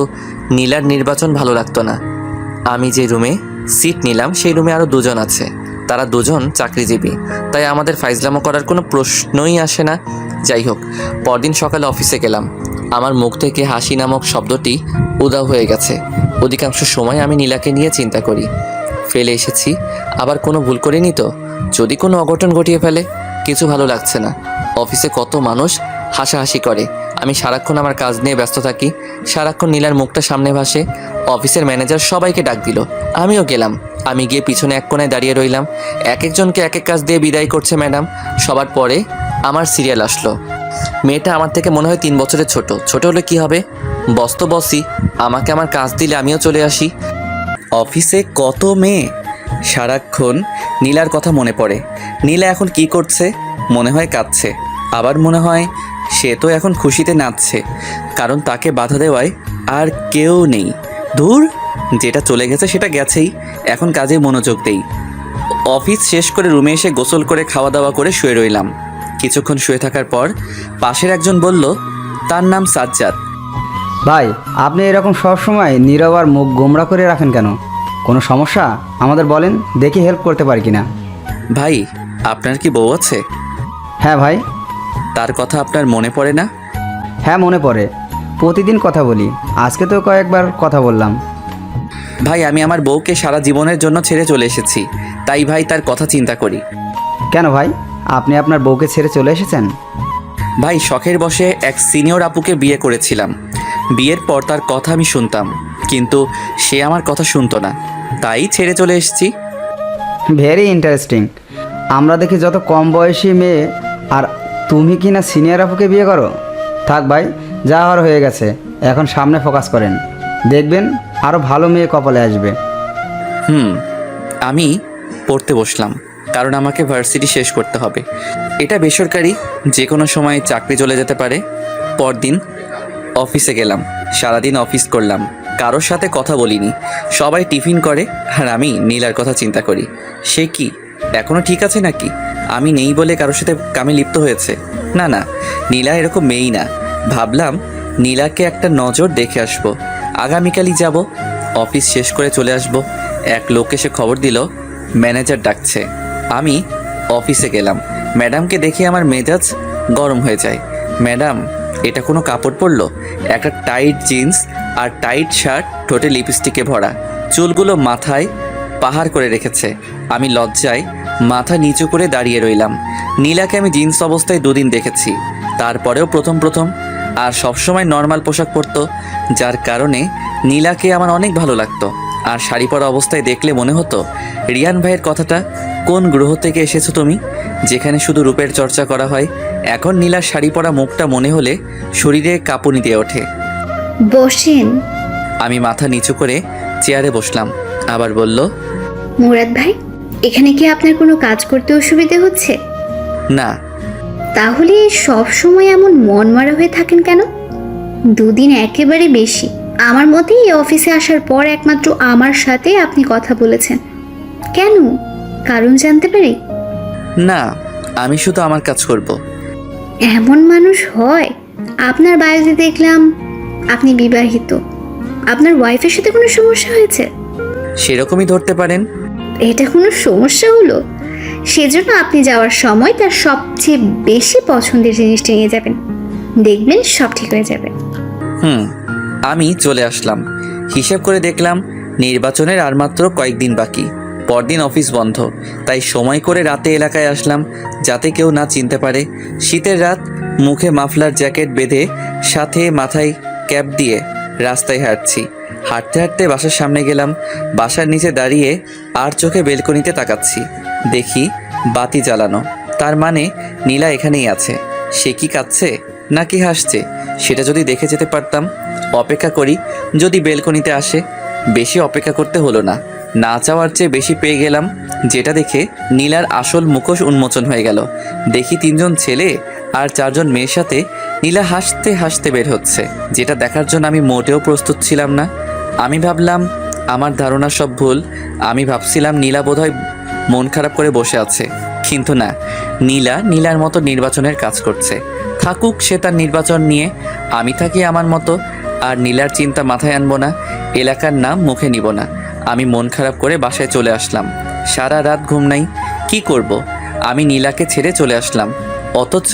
নীলার নির্বাচন ভালো লাগতো না। আমি যে রুমে সিট নিলাম সেই রুমে আরও 2 জন আছে। তারা 2 জন চাকরিজীবী, তাই আমাদের ফাইজলামো করার কোনো প্রশ্নই আসে না। যাই হোক, পরদিন সকালে অফিসে গেলাম। আমার মুখ থেকে হাসি নামক শব্দটি উধাও হয়ে গেছে। অধিকাংশ সময় আমি নীলাকে নিয়ে চিন্তা করি। ফেলে এসেছি, আবার কোনো ভুল করিনি তো? যদি কোনো অঘটন ঘটিয়ে ফেলে? কিছু ভালো লাগছে না। অফিসে কত মানুষ হাসাহাসি করে, আমি সারাক্ষণ আমার কাজ নিয়ে ব্যস্ত থাকি। সারাক্ষণ নীলার মুখটা সামনে ভাসে। অফিসের ম্যানেজার সবাইকে ডাক দিল, আমিও গেলাম। আমি গিয়ে পিছনে এক কোণায় দাঁড়িয়ে রইলাম। এক একজনকে এক এক কাজ দিয়ে বিদায় করছে ম্যাডাম। সবার পরে আমার সিরিয়াল আসলো। মেয়েটা আমার থেকে মনে হয় 3 বছরের ছোট। ছোট হলে কি হবে, বস তো বসই। আমাকে আমার কাজ দিলে আমিও চলে আসি। অফিসে কত মেয়ে, সারাক্ষণ নীলার কথা মনে পড়ে। নীলা এখন কি করছে? মনে হয় কাঁদছে, আবার মনে হয় সে তো এখন খুশিতে নাচছে, কারণ তাকে বাধা দেওয়ায় আর কেউ নেই। ধুর, যেটা চলে গেছে সেটা গেছেই, এখন কাজে মনোযোগ দেই। অফিস শেষ করে রুমে এসে গোসল করে খাওয়া দাওয়া করে শুয়ে রইলাম। কিছুক্ষণ শুয়ে থাকার পর পাশের একজন বলল, তার নাম সাজ্জাদ। ভাই, আপনি এরকম সব সময় নীরব আর মুখ গোমরা করে রাখেন কেন? কোনো সমস্যা আমাদের বলেন, দেখি হেল্প করতে পারি কিনা। ভাই, আপনার কি বউ আছে? হ্যাঁ ভাই। তার কথা আপনার মনে পড়ে না? হ্যাঁ মনে পড়ে। প্রতিদিন কথা বলি, আজকে তো কয়েকবার কথা বললাম। ভাই আমি আমার বউকে সারা জীবনের জন্য ছেড়ে চলে এসেছি, তাই ভাই তার কথা চিন্তা করি। কেন ভাই, আপনি আপনার বউকে ছেড়ে চলে এসেছেন? ভাই শখের বশে এক সিনিয়র আপুকে বিয়ে করেছিলাম। বিয়ের পর তার কথা আমি শুনতাম, কিন্তু সে আমার কথা শুনতো না, তাই ছেড়ে চলে এসেছি। Very interesting. আমরা দেখি যত কম বয়সী মেয়ে, আর তুমি কি না সিনিয়র আপুকে বিয়ে করো? থাক ভাই, যা হওয়ার হয়ে গেছে, এখন সামনে ফোকাস করেন, দেখবেন আরও ভালো মেয়ে কপালে আসবে। আমি পড়তে বসলাম, কারণ আমাকে ভার্সিটি শেষ করতে হবে। এটা বেসরকারি, যে কোনো সময় চাকরি চলে যেতে পারে। পরদিন অফিসে গেলাম, সারাদিন অফিস করলাম, কারোর সাথে কথা বলিনি। সবাই টিফিন করে আর আমি নীলার কথা চিন্তা করি। সে কি এখনও ঠিক আছে নাকি? আমি নেই বলে কারোর সাথে কামে লিপ্ত হয়েছে? না না, নীলা এরকম মেয়েই না। ভাবলাম নীলাকে একটা নজর দেখে আসবো, আগামীকালই যাব। অফিস শেষ করে চলে আসব। এক লোক এসে খবর দিল ম্যানেজার ডাকছে। আমি অফিসে গেলাম। ম্যাডামকে দেখে আমার মেজাজ গরম হয়ে যায়। ম্যাডাম, এটা কোনো কাপড় পরলো? একটা টাইট জিন্স আর টাইট শার্ট, ঠোঁটে লিপস্টিকে ভরা, চুলগুলো মাথায় পাহাড় করে রেখেছে। আমি লজ্জায় মাথা নিচু করে দাঁড়িয়ে রইলাম। নীলাকে আমি জিন্স অবস্থায় 2 দিন দেখেছি, তারপরেও প্রথম আর সবসময় নর্মাল পোশাক পরতো, যার কারণে নীলাকে আমার অনেক ভালো লাগতো। আর শাড়ি পরা অবস্থায় দেখলে মনে হতো, রিয়ান ভাইয়ের কথাটা, কোন গ্রহ থেকে এসেছো তুমি, যেখানে শুধু রূপের চর্চা করা হয়। এখন নীলার শাড়ি পরা মুখটা মনে হলে শরীরে কাঁপুনি দিয়ে ওঠে। বসেন। আমি মাথা নিচু করে চেয়ারে বসলাম। আবার বলল, মুরাদ ভাই, এখানে কি আপনার কোনো কাজ করতে অসুবিধে হচ্ছে? না। তাহলে সব সময় এমন মনমরা হয়ে থাকেন কেন? 2 দিন একেবারে বেশি। আমার মতে এই অফিসে আসার পর একমাত্র আমার সাথে আপনি কথা বলেছেন। কেন, কারণ জানতে পারি? না, আমি শুধু আমার কাজ করব। এমন মানুষ হয়? আপনার বাড়িতে দেখলাম আপনি বিবাহিত। আপনার ওয়াইফের সাথে কোনো সমস্যা হয়েছে? সেরকমই ধরতে পারেন। এটা কোনো সমস্যা হলো? সেজন্য আপনি যাওয়ার সময় তার সবচেয়ে বেশি পছন্দের জিনিসটা নিয়ে যাবেন, দেখবেন সব ঠিক হয়ে যাবে। আমি চলে আসলাম। হিসাব করে দেখলাম নির্বাচনের আর মাত্র কয়েকদিন বাকি। পরদিন অফিস বন্ধ, তাই সময় করে রাতে এলাকায় আসলাম, যাতে কেউ না চিনতে পারে। শীতের রাত, মুখে মাফলার জ্যাকেট বেঁধে, সাথে মাথায় ক্যাপ দিয়ে রাস্তায় হাঁটছি। হাঁটতে হাঁটতে বাসার সামনে গেলাম। বাসার নিচে দাঁড়িয়ে আর চোখে বেলকনিতে তাকাচ্ছি। দেখি বাতি জ্বালানো, তার মানে নীলা এখানেই আছে। সে কি কাঁদছে নাকি হাসছে, সেটা যদি দেখে যেতে পারতাম। অপেক্ষা করি, যদি বেলকনিতে আসে। বেশি অপেক্ষা করতে হলো না, না চাওয়ার চেয়ে বেশি পেয়ে গেলাম, যেটা দেখে নীলার আসল মুখোশ উন্মোচন হয়ে গেল। দেখি 3 জন ছেলে আর 4 জন মেয়ের সাথে নীলা হাসতে হাসতে বের হচ্ছে, যেটা দেখার জন্য আমি মোটেও প্রস্তুত ছিলাম না। আমি ভাবলাম আমার ধারণা সব ভুল। আমি ভাবছিলাম নীলা বোধহয় মন খারাপ করে বসে আছে, কিন্তু না, নীলা নীলার মতো নির্বাচনের কাজ করছে। থাকুক সে তার নির্বাচন নিয়ে, আমি থাকি আমার মতো। আর নীলার চিন্তা মাথায় আনবো না, এলাকার নাম মুখে নিব না। আমি মন খারাপ করে বাসায় চলে আসলাম। সারা রাত ঘুম নাই। কি করব? আমি নীলাকে ছেড়ে চলে আসলাম, অথচ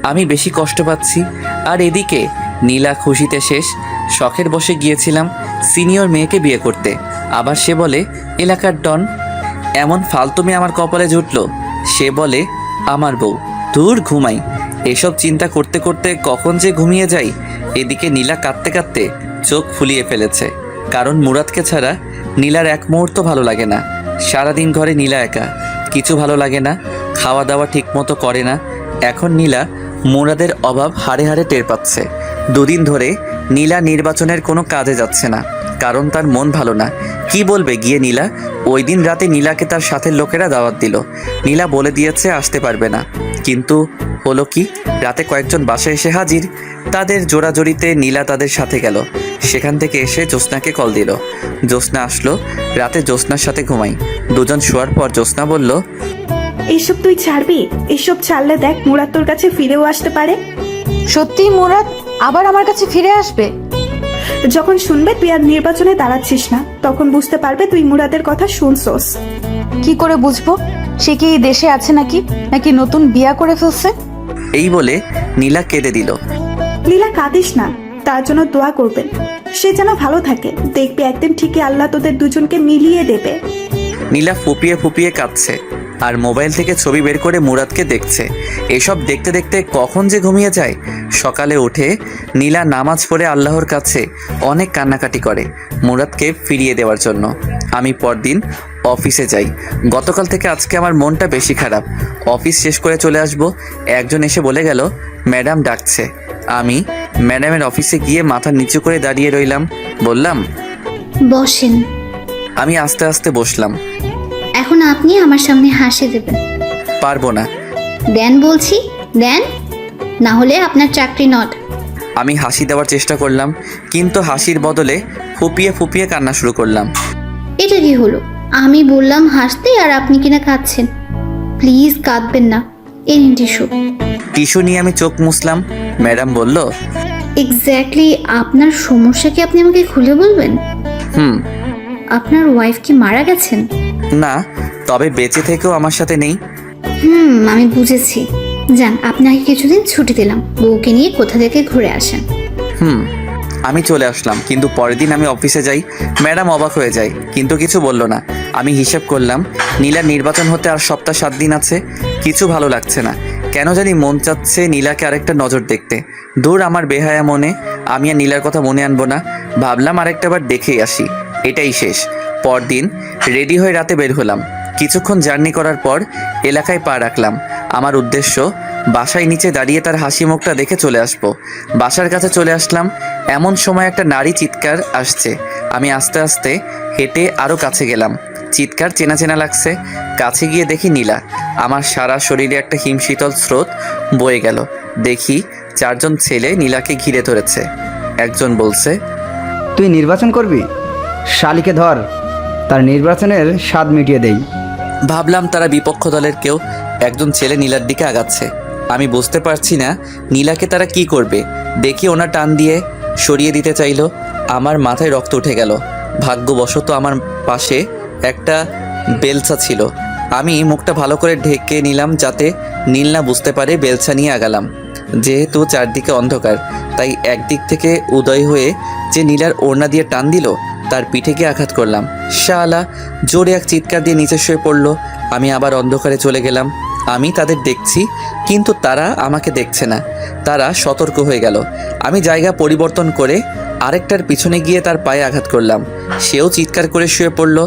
আমি বেশি কষ্ট পাচ্ছি। আর এদিকে নীলা খুশিতে শেষ। শখের বসে গিয়েছিলাম সিনিয়র মেয়েকে বিয়ে করতে, আবার সে বলে এলাকার ডন। এমন ফালতুমি আমার কপালে জুটলো। সে বলে আমার বউ। দূর, ঘুমাই। এসব চিন্তা করতে করতে কখন যে ঘুমিয়ে যাই। এদিকে নীলা কাঁদতে কাঁদতে চোখ ফুলিয়ে ফেলেছে, কারণ মুরাদকে ছাড়া নীলার এক মুহূর্ত ভালো লাগে না। সারাদিন ঘরে নীলা একা, কিছু ভালো লাগে না, খাওয়া দাওয়া ঠিক মতো করে না। এখন নীলা মুরাদের অভাব হাড়ে হাড়ে টের পাচ্ছে। 2 দিন ধরে নীলা নির্বাচনের কোনো কাজে যাচ্ছে না, কারণ তার মন ভালো না। কি বলবে গিয়ে নীলা? ওই দিন রাতে নীলাকে তার সাথের লোকেরা দাওয়াত দিল। নীলা বলে দিয়েছে আসতে পারবে না, কিন্তু হলো কি, রাতে কয়েকজন বাসায় এসে হাজির। তাদের জোড়াজড়িতে নীলা তাদের সাথে গেল। সেখান থেকে এসে জ্যোৎস্নাকে কল দিল। জ্যোৎস্না আসলো। রাতে জ্যোৎস্নার সাথে ঘুমাই। 2 জন শোয়ার পর জ্যোৎস্না বলল, এসব তুই ছাড়বি? এসব ছাড়লে দেখ মুরাদ তোর কাছে ফিরেও আসতে পারে। সত্যি মুরাদ আবার আমার কাছে ফিরে আসবে? যখন শুনবে তুই আর নির্বাচনে দাঁড়াচ্ছিস না, তখন বুঝতে পারবে তুই মুরাদের কথা শুনছস। কি করে বুঝবো? সে কি এই দেশে আছে নাকি নাকি নতুন বিয়া করে ফেলছে? এই বলে নীলা কেঁদে দিল। লীলা কাঁদিস না, তার জন্য দোয়া করবেন, সে যেন ভালো থাকে। দেখবে একদিন ঠিকই আল্লাহ তোদের দুজনকে মিলিয়ে দেবে। নীলা ফুপিয়ে ফুপিয়ে কাঁদছে আর মোবাইল থেকে ছবি বের করে মুরাদকে দেখছে। এসব দেখতে দেখতে কখন যে ঘুমিয়ে যায়। সকালে উঠে নীলা নামাজ পড়ে আল্লাহর কাছে অনেক কান্নাকাটি করে মুরাদকে ফিরিয়ে দেওয়ার জন্য। আমি পরদিন অফিসে যাই। গতকাল থেকে আজকে আমার মনটা বেশি খারাপ। অফিস শেষ করে চলে আসব, একজন এসে বলে গেল ম্যাডাম ডাকছে। আমি ম্যাডামের অফিসে গিয়ে মাথা নিচু করে দাঁড়িয়ে রইলাম। বললাম, বসেন। আমি আস্তে আস্তে বসলাম। এখন আপনি আমার সামনে হাসি দেবেন। পারবো না। দেন বলছি, দেন, না হলে আপনার চাকরি নট। আমি হাসি দেওয়ার চেষ্টা করলাম, কিন্তু হাসির বদলে ফুপিয়ে ফুপিয়ে কান্না শুরু করলাম। এটা কি হলো? আমি বললাম হাসতে আর আপনি কিনা কাঁদছেন। প্লিজ কাঁদবেন না, এই নিন টিস্যু। টিস্যু নিয়ে আমি চোখ মুছলাম। ম্যাডাম বলল, এক্স্যাক্টলি আপনার সমস্যা কি আপনি আমাকে খুলে বলবেন? হুম। আপনার ওয়াইফ কি মারা গেছেন? না, তবে বেঁচে থেকেও আমার সাথে নেই। আমি বুঝেছি। যান, আপনাকে কিছুদিন ছুটি দিলাম, বউকে নিয়ে কোথা থেকে ঘুরে আসেন। আমি চলে আসলাম, কিন্তু পরের দিন আমি অফিসে যাই। ম্যাডাম অবাক হয়ে যায়, কিন্তু কিছু বলল না। আমি হিসেব করলাম নীলার নির্বাচন হতে আর সপ্তাহ 7 দিন আছে। কিছু ভালো লাগছে না, কেন জানি মন চাচ্ছে নীলাকে আরেকটা নজর দেখতে। দূর আমার বেহায়া মনে, আমি আর নীলার কথা মনে আনবো না। ভাবলাম আরেকটা বার দেখেই আসি, এটাই শেষ। পরদিন রেডি হয়ে রাতে বের হলাম। কিছুক্ষণ জার্নি করার পর এলাকায় পা রাখলাম। আমার উদ্দেশ্য বাসায় নিচে দাঁড়িয়ে তার হাসি মুখটা দেখে চলে আসবো। বাসার কাছে চলে আসলাম, এমন সময় একটা নারী চিৎকার আসছে। আমি আস্তে আস্তে হেঁটে আরও কাছে গেলাম। চিৎকার চেনা চেনা লাগছে। কাছে গিয়ে দেখি নীলা। আমার সারা শরীরে একটা হিমশীতল স্রোত বয়ে গেল। দেখি 4 জন ছেলে নীলাকে ঘিরে ধরেছে। একজন বলছে, তুই নির্বাচন করবি? শালিকে ধর, তার নির্বাচনের স্বাদ মিটিয়ে দেই। ভাবলাম তারা বিপক্ষ দলের কেউ। একজন ছেলে নীলার দিকে আগাচ্ছে। আমি বুঝতে পারছি না নীলাকে তারা কি করবে। দেখি ওনা টান দিয়ে সরিয়ে দিতে চাইলো। আমার মাথায় রক্ত উঠে গেল। ভাগ্যবশত আমার পাশে একটা বেলচা ছিল। আমি মুখটা ভালো করে ঢেকে নিলাম যাতে নীল না বুঝতে পারে। বেলচা নিয়ে আগালাম। যেহেতু চারদিকে অন্ধকার, তাই একদিক থেকে উদয় হয়ে যে নীলার ওড়না দিয়ে টান দিল, তার পিঠে গিয়ে আঘাত করলাম। শালা জোরে এক চিৎকার দিয়ে নিচে শুয়ে পড়লো। আমি আবার অন্ধকারে চলে গেলাম। আমি তাদের দেখছি, কিন্তু তারা আমাকে দেখছে না। তারা সতর্ক হয়ে গেল। আমি জায়গা পরিবর্তন করে আরেকটার পিছনে গিয়ে তার পায়ে আঘাত করলাম। সেও চিৎকার করে শুয়ে পড়ল।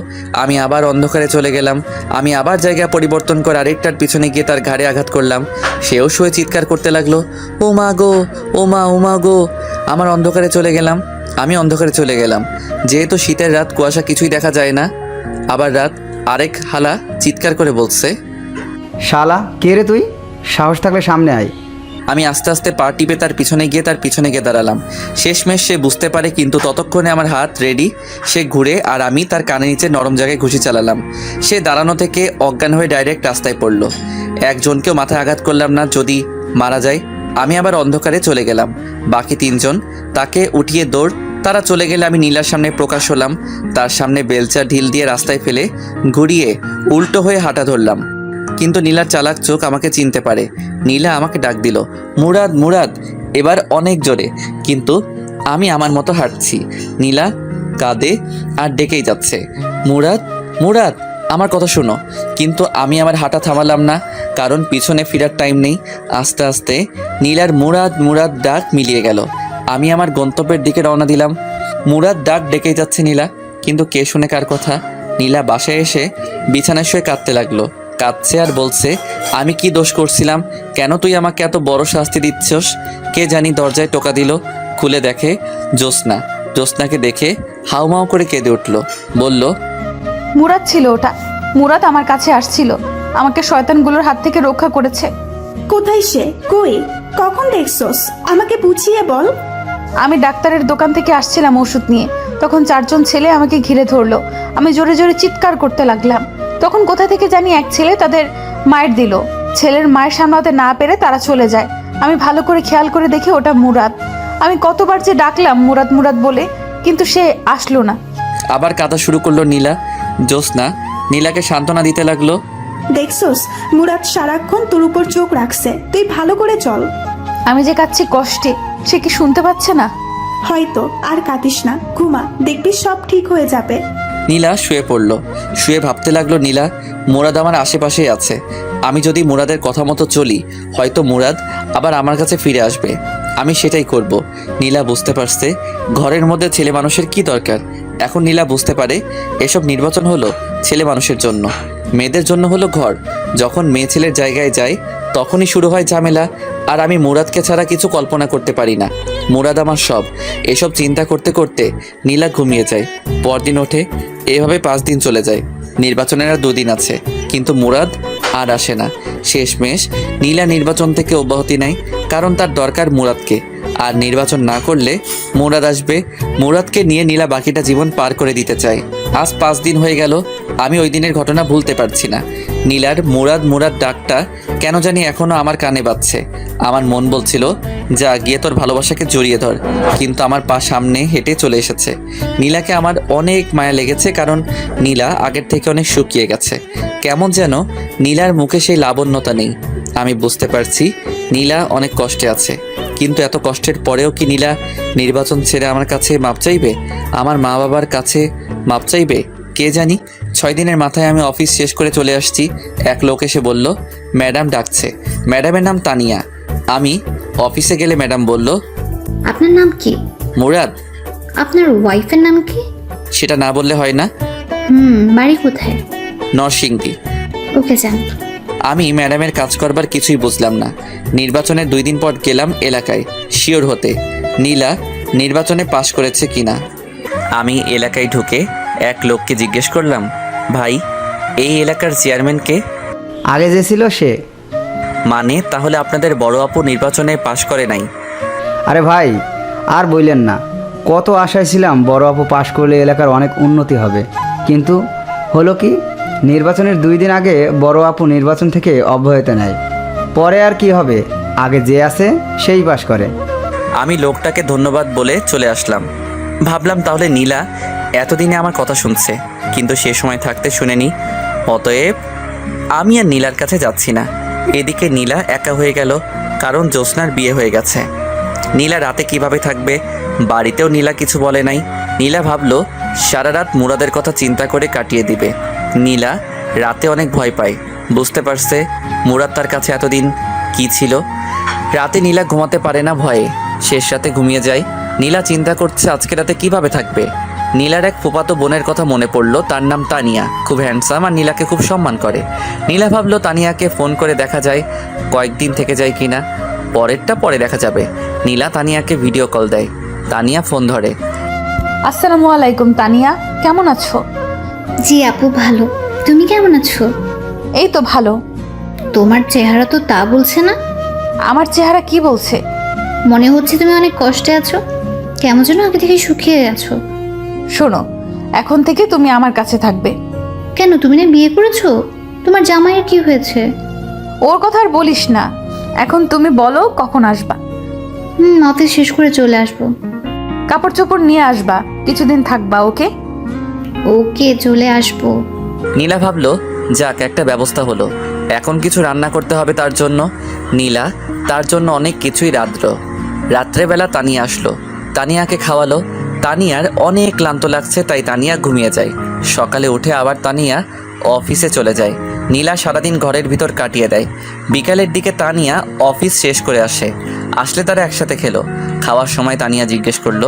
আমি আবার অন্ধকারে চলে গেলাম। আমি আবার জায়গা পরিবর্তন করে আরেকটার পিছনে গিয়ে তার ঘাড়ে আঘাত করলাম। সেও শুয়ে চিৎকার করতে লাগলো, ও মা গো, ও মা, ও মা গো। আমার অন্ধকারে চলে গেলাম। আমি অন্ধকারে চলে গেলাম। যেহেতু শীতের রাত, কুয়াশা, কিছুই দেখা যায় না। আবার রাত। আরেক হালা চিৎকার করে বলছে, শালা কে রে তুই? সাহস থাকলে সামনে আয়। আমি আস্তে আস্তে পা টিপে তার পিছনে গিয়ে দাঁড়ালাম। শেষমেশ সে বুঝতে পারে, কিন্তু ততক্ষণে আমার হাত রেডি। সে ঘুরে আর আমি তার কানের নিচে নরম জায়গায় ঘুষি চালালাম। সে দাঁড়ানো থেকে অজ্ঞান হয়ে ডাইরেক্ট রাস্তায় পড়ল। একজনকেও মাথায় আঘাত করলাম না, যদি মারা যায়। আমি আবার অন্ধকারে চলে গেলাম। বাকি 3 জন তাকে উঠিয়ে দৌড়। তারা চলে গেলে আমি নীলার সামনে প্রকাশ হলাম। তার সামনে বেলচা ঢিল দিয়ে রাস্তায় ফেলে ঘুরিয়ে উল্টো হয়ে হাঁটা ধরলাম। কিন্তু নীলার চালাক চোখ আমাকে চিনতে পারে। নীলা আমাকে ডাক দিল, মুরাদ, মুরাদ। এবার অনেক জোরে, কিন্তু আমি আমার মতো হাঁটছি। নীলা কাঁদে আর ডেকেই যাচ্ছে, মুরাদ, মুরাদ, আমার কথা শোনো। কিন্তু আমি আমার হাঁটা থামালাম না, কারণ পিছনে ফেরার টাইম নেই। আস্তে আস্তে নীলার মুরাদ, মুরাদ ডাক মিলিয়ে গেল। আমি আমার গন্তব্যের দিকে রওনা দিলাম। মুরাদ ডাক ডেকেই যাচ্ছে নীলা, কিন্তু কে শুনে কার কথা। নীলা বাসায় এসে বিছানায় শুয়ে কাঁদতে লাগলো। কাঁদছে আর বলছে, আমি কি দোষ করছিলাম? কেন তুই আমাকে এত বড় শাস্তি দিচ্ছস? কে জানি দরজায় টোকা দিল। খুলে দেখে জ্যোৎস্না। জ্যোৎস্নাকে দেখে হাউমাউ করে কেঁদে উঠল। বলল, মুরাদ ছিল ওটা। মুরাদ আমার কাছে আসছিল, আমাকে শয়তানগুলোর হাত থেকে রক্ষা করেছে। কোথায় সে? কই? কখন দেখছস? আমাকে বুঝিয়ে বল। আমি ডাক্তারের দোকান থেকে আসছিলাম ওষুধ নিয়ে, তখন 4 জন ছেলে আমাকে ঘিরে ধরলো। আমি জোরে জোরে চিৎকার করতে লাগলাম। তখন কোথা থেকে জানি এক ছেলে তাদের মায়ের দিল। ছেলের মায়ের সামলাতে না পেরে তারা চলে যায়। আমি ভালো করে খেয়াল করে দেখি ওটা মুরাদ। আমি কতবার যে ডাকলাম মুরাদ, মুরাদ বলে, কিন্তু সে আসলো না। আবার কাঁদা শুরু করলো নীলা। জ্যোৎস্না নীলাকে সান্ত্বনা দিতে লাগলো, দেখছস, মুরাদ সারাক্ষণ তোর উপর চোখ রাখছে। তুই ভালো করে চল। আমি যে কাঁদছি কষ্টে, সে কি শুনতে পাচ্ছে না? হয়তো। আর কাঁদিস না, ঘুমা, দেখবি সব ঠিক হয়ে যাবে। নীলা শুয়ে পড়ল। শুয়ে ভাবতে লাগলো, নীলা, মুরাদ আমার আশেপাশেই আছে। আমি যদি মুরাদের কথা মতো চলি, হয়তো মুরাদ আবার আমার কাছে ফিরে আসবে। আমি সেটাই করব। নীলা বুঝতে পারছে ঘরের মধ্যে ছেলে মানুষের কি দরকার। এখন নীলা বুঝতে পারে এসব নির্বাচন হলো ছেলে মানুষের জন্য, মেয়েদের জন্য হলো ঘর। যখন মেয়ে ছেলের জায়গায় যায় তখনই শুরু হয় ঝামেলা। আর আমি মুরাদকে ছাড়া কিছু কল্পনা করতে পারি না। মুরাদ আমার সব। এসব চিন্তা করতে করতে নীলা ঘুমিয়ে যায়। পরদিন ওঠে। এভাবে 5 দিন চলে যায়। নির্বাচনের আর 2 দিন আছে, কিন্তু মুরাদ আর আসে না। শেষমেশ নীলা নির্বাচন থেকে অব্যাহতি নেয়, কারণ তার দরকার মুরাদকে। আর নির্বাচন না করলে মুরাদ আসবে। মুরাদকে নিয়ে নীলা বাকিটা জীবন পার করে দিতে চায়। আজ 5 দিন হয়ে গেল, আমি ওই দিনের ঘটনা ভুলতে পারছি না। নীলার মুরাদ মুরাদ ডাকটা কেন জানি এখনো আমার কানে বাজছে। আমার মন বলছিল, যা গিয়ে তোর ভালোবাসাকে জড়িয়ে ধর, কিন্তু আমার পা সামনে হেঁটে চলে এসেছে। নীলাকে আমার অনেক মায়া লেগেছে, কারণ নীলা আগের থেকে অনেক শুকিয়ে গেছে। কেমন যেন নীলার মুখে সেই লাবণ্যতা নেই। আমি বুঝতে পারছি নীলা অনেক কষ্টে আছে, কিন্তু এত কষ্টের পরেও কি নীলা নির্বাচন ছেড়ে আমার কাছে মাপ চাইবে? আমার মা বাবার কাছে মাপ চাইবে? কে জানি। 6 দিনের মাথায় আমি অফিস শেষ করে চলে আসছি। এক লোক এসে বলল, ম্যাডাম ডাকছে। ম্যাডামের নাম তানিয়া। আমি অফিসে গেলে ম্যাডাম বলল, আপনার নাম কি? মুরাদ। আপনার ওয়াইফের নাম কি? সেটা না বললে হয় না? বাড়ি কোথায়? নরসিংদী। ওকে, যান। আমি ম্যাডামের কাজ করবার কিছুই বুঝলাম না। নির্বাচনের 2 দিন পর গেলাম এলাকায় শিওর হতে নীলা নির্বাচনে পাশ করেছে কিনা। আমি এলাকায় ঢুকে এক লোককে জিজ্ঞেস করলাম, ভাই, এই এলাকার চেয়ারম্যান কে? আগে যে ছিল সে। মানে তাহলে আপনাদের বড় আপু নির্বাচনে পাশ করে নাই? আরে ভাই, আর বললেন না, কত আশায় ছিলাম বড় আপু পাশ করলে এলাকার অনেক উন্নতি হবে, কিন্তু হলো কি, নির্বাচনের 2 দিন আগে বড় আপু নির্বাচন থেকে অব্যাহতি নেয়। পরে আর কি হবে, আগে যে আছে সেই পাশ করে। আমি লোকটাকে ধন্যবাদ বলে চলে আসলাম। ভাবলাম তাহলে নীলা এতদিনে আমার কথা শুনছে, কিন্তু সে সময় থাকতে শুনেনি। অতএব আমি আর নীলার কাছে যাচ্ছি না। এদিকে নীলা একা হয়ে গেল, কারণ জ্যোৎস্নার বিয়ে হয়ে গেছে। নীলা রাতে কিভাবে থাকবে? বাড়িতেও নীলা কিছু বলে নাই। নীলা ভাবলো সারা রাত মুরাদের কথা চিন্তা করে কাটিয়ে দিবে। নীলা রাতে অনেক ভয় পায়। বুঝতে পারছে মুরাদ তার কাছে এতদিন কি ছিল। রাতে নীলা ঘুমাতে পারে না ভয়ে, শেষ রাতে ঘুমিয়ে যায়। নীলা চিন্তা করছে আজকে রাতে কিভাবে থাকবে। নীলার এক ফুফাতো বোনের কথা মনে পড়লো, তার নাম তানিয়া, খুব হ্যান্ডসাম আর নীলাকে খুব সম্মান করে। নীলা ভাবলো তানিয়াকে ফোন করে দেখা যায় কয়েকদিন থেকে যায় কিনা। পরেরটা পরে দেখা যাবে। নীলা তানিয়াকে ভিডিও কল দেয়। তানিয়া ফোন ধরে। আসসালামু আলাইকুম তানিয়া, কেমন আছো? জি আপু, ভালো। তুমি কেমন আছো? এই তো ভালো। তোমার চেহারা তো তা বলছে না। আমার চেহারা কি বলছে? মনে হচ্ছে তুমি অনেক কষ্টে আছো, কেমন যেন আগে থেকে শুকিয়ে গেছো। শোনো, এখন থেকে তুমি আমার কাছে থাকবে। কেন, তুমি না বিয়ে করেছো? তোমার জামাইয়ের কি হয়েছে? ওর কথা আর বলিস না। এখন তুমি বলো কখন আসবা? অফিস শেষ করে চলে আসবো। কাপড় চোপড় নিয়ে আসবা, কিছুদিন থাকবা। ওকে? ওকে, চলে আসবো। নীলা ভাবলো যাক, একটা ব্যবস্থা হলো। এখন কিছু রান্না করতে হবে তার জন্য। নীলা তার জন্য অনেক কিছুই রাঁধলো। রাত্রেবেলা তানিয়া আসলো, তানিয়াকে খাওয়ালো। তানিয়ার অনেক ক্লান্ত লাগছে, তাই তানিয়া ঘুমিয়ে যায়। সকালে উঠে আবার তানিয়া অফিসে চলে যায়। নীলা সারাদিন ঘরের ভিতর কাটিয়ে দেয়। বিকালের দিকে তানিয়া অফিস শেষ করে আসলে তারা একসাথে খেলো। খাওয়ার সময় তানিয়া জিজ্ঞেস করলো,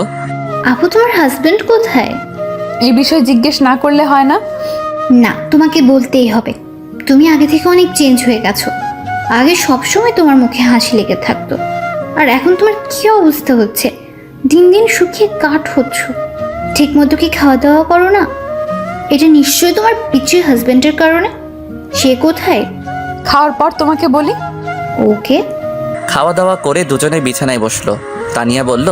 আপু, তোমার হাজবেন্ড কোথায়? এই বিষয়ে জিজ্ঞেস না করলে হয় না? না, তোমাকে বলতেই হবে। তুমি আগে থেকে অনেক চেঞ্জ হয়ে গেছো। আগে সবসময় তোমার মুখে হাসি লেগে থাকতো, আর এখন তোমার কি অবস্থা হচ্ছে? দিন দিন শুকিয়ে কাঠ হচ্ছ। ঠিক মতো কি খাওয়া দাওয়া করো না? এটা নিশ্চয়ই তোমার পিছিয়ে হাজবেন্ডের কারণে। সে কোথায়? খাওয়ার পর তোমাকে বলি। ওকে। খাওয়া দাওয়া করে দুজনে বিছানায় বসলো। তানিয়া বলল,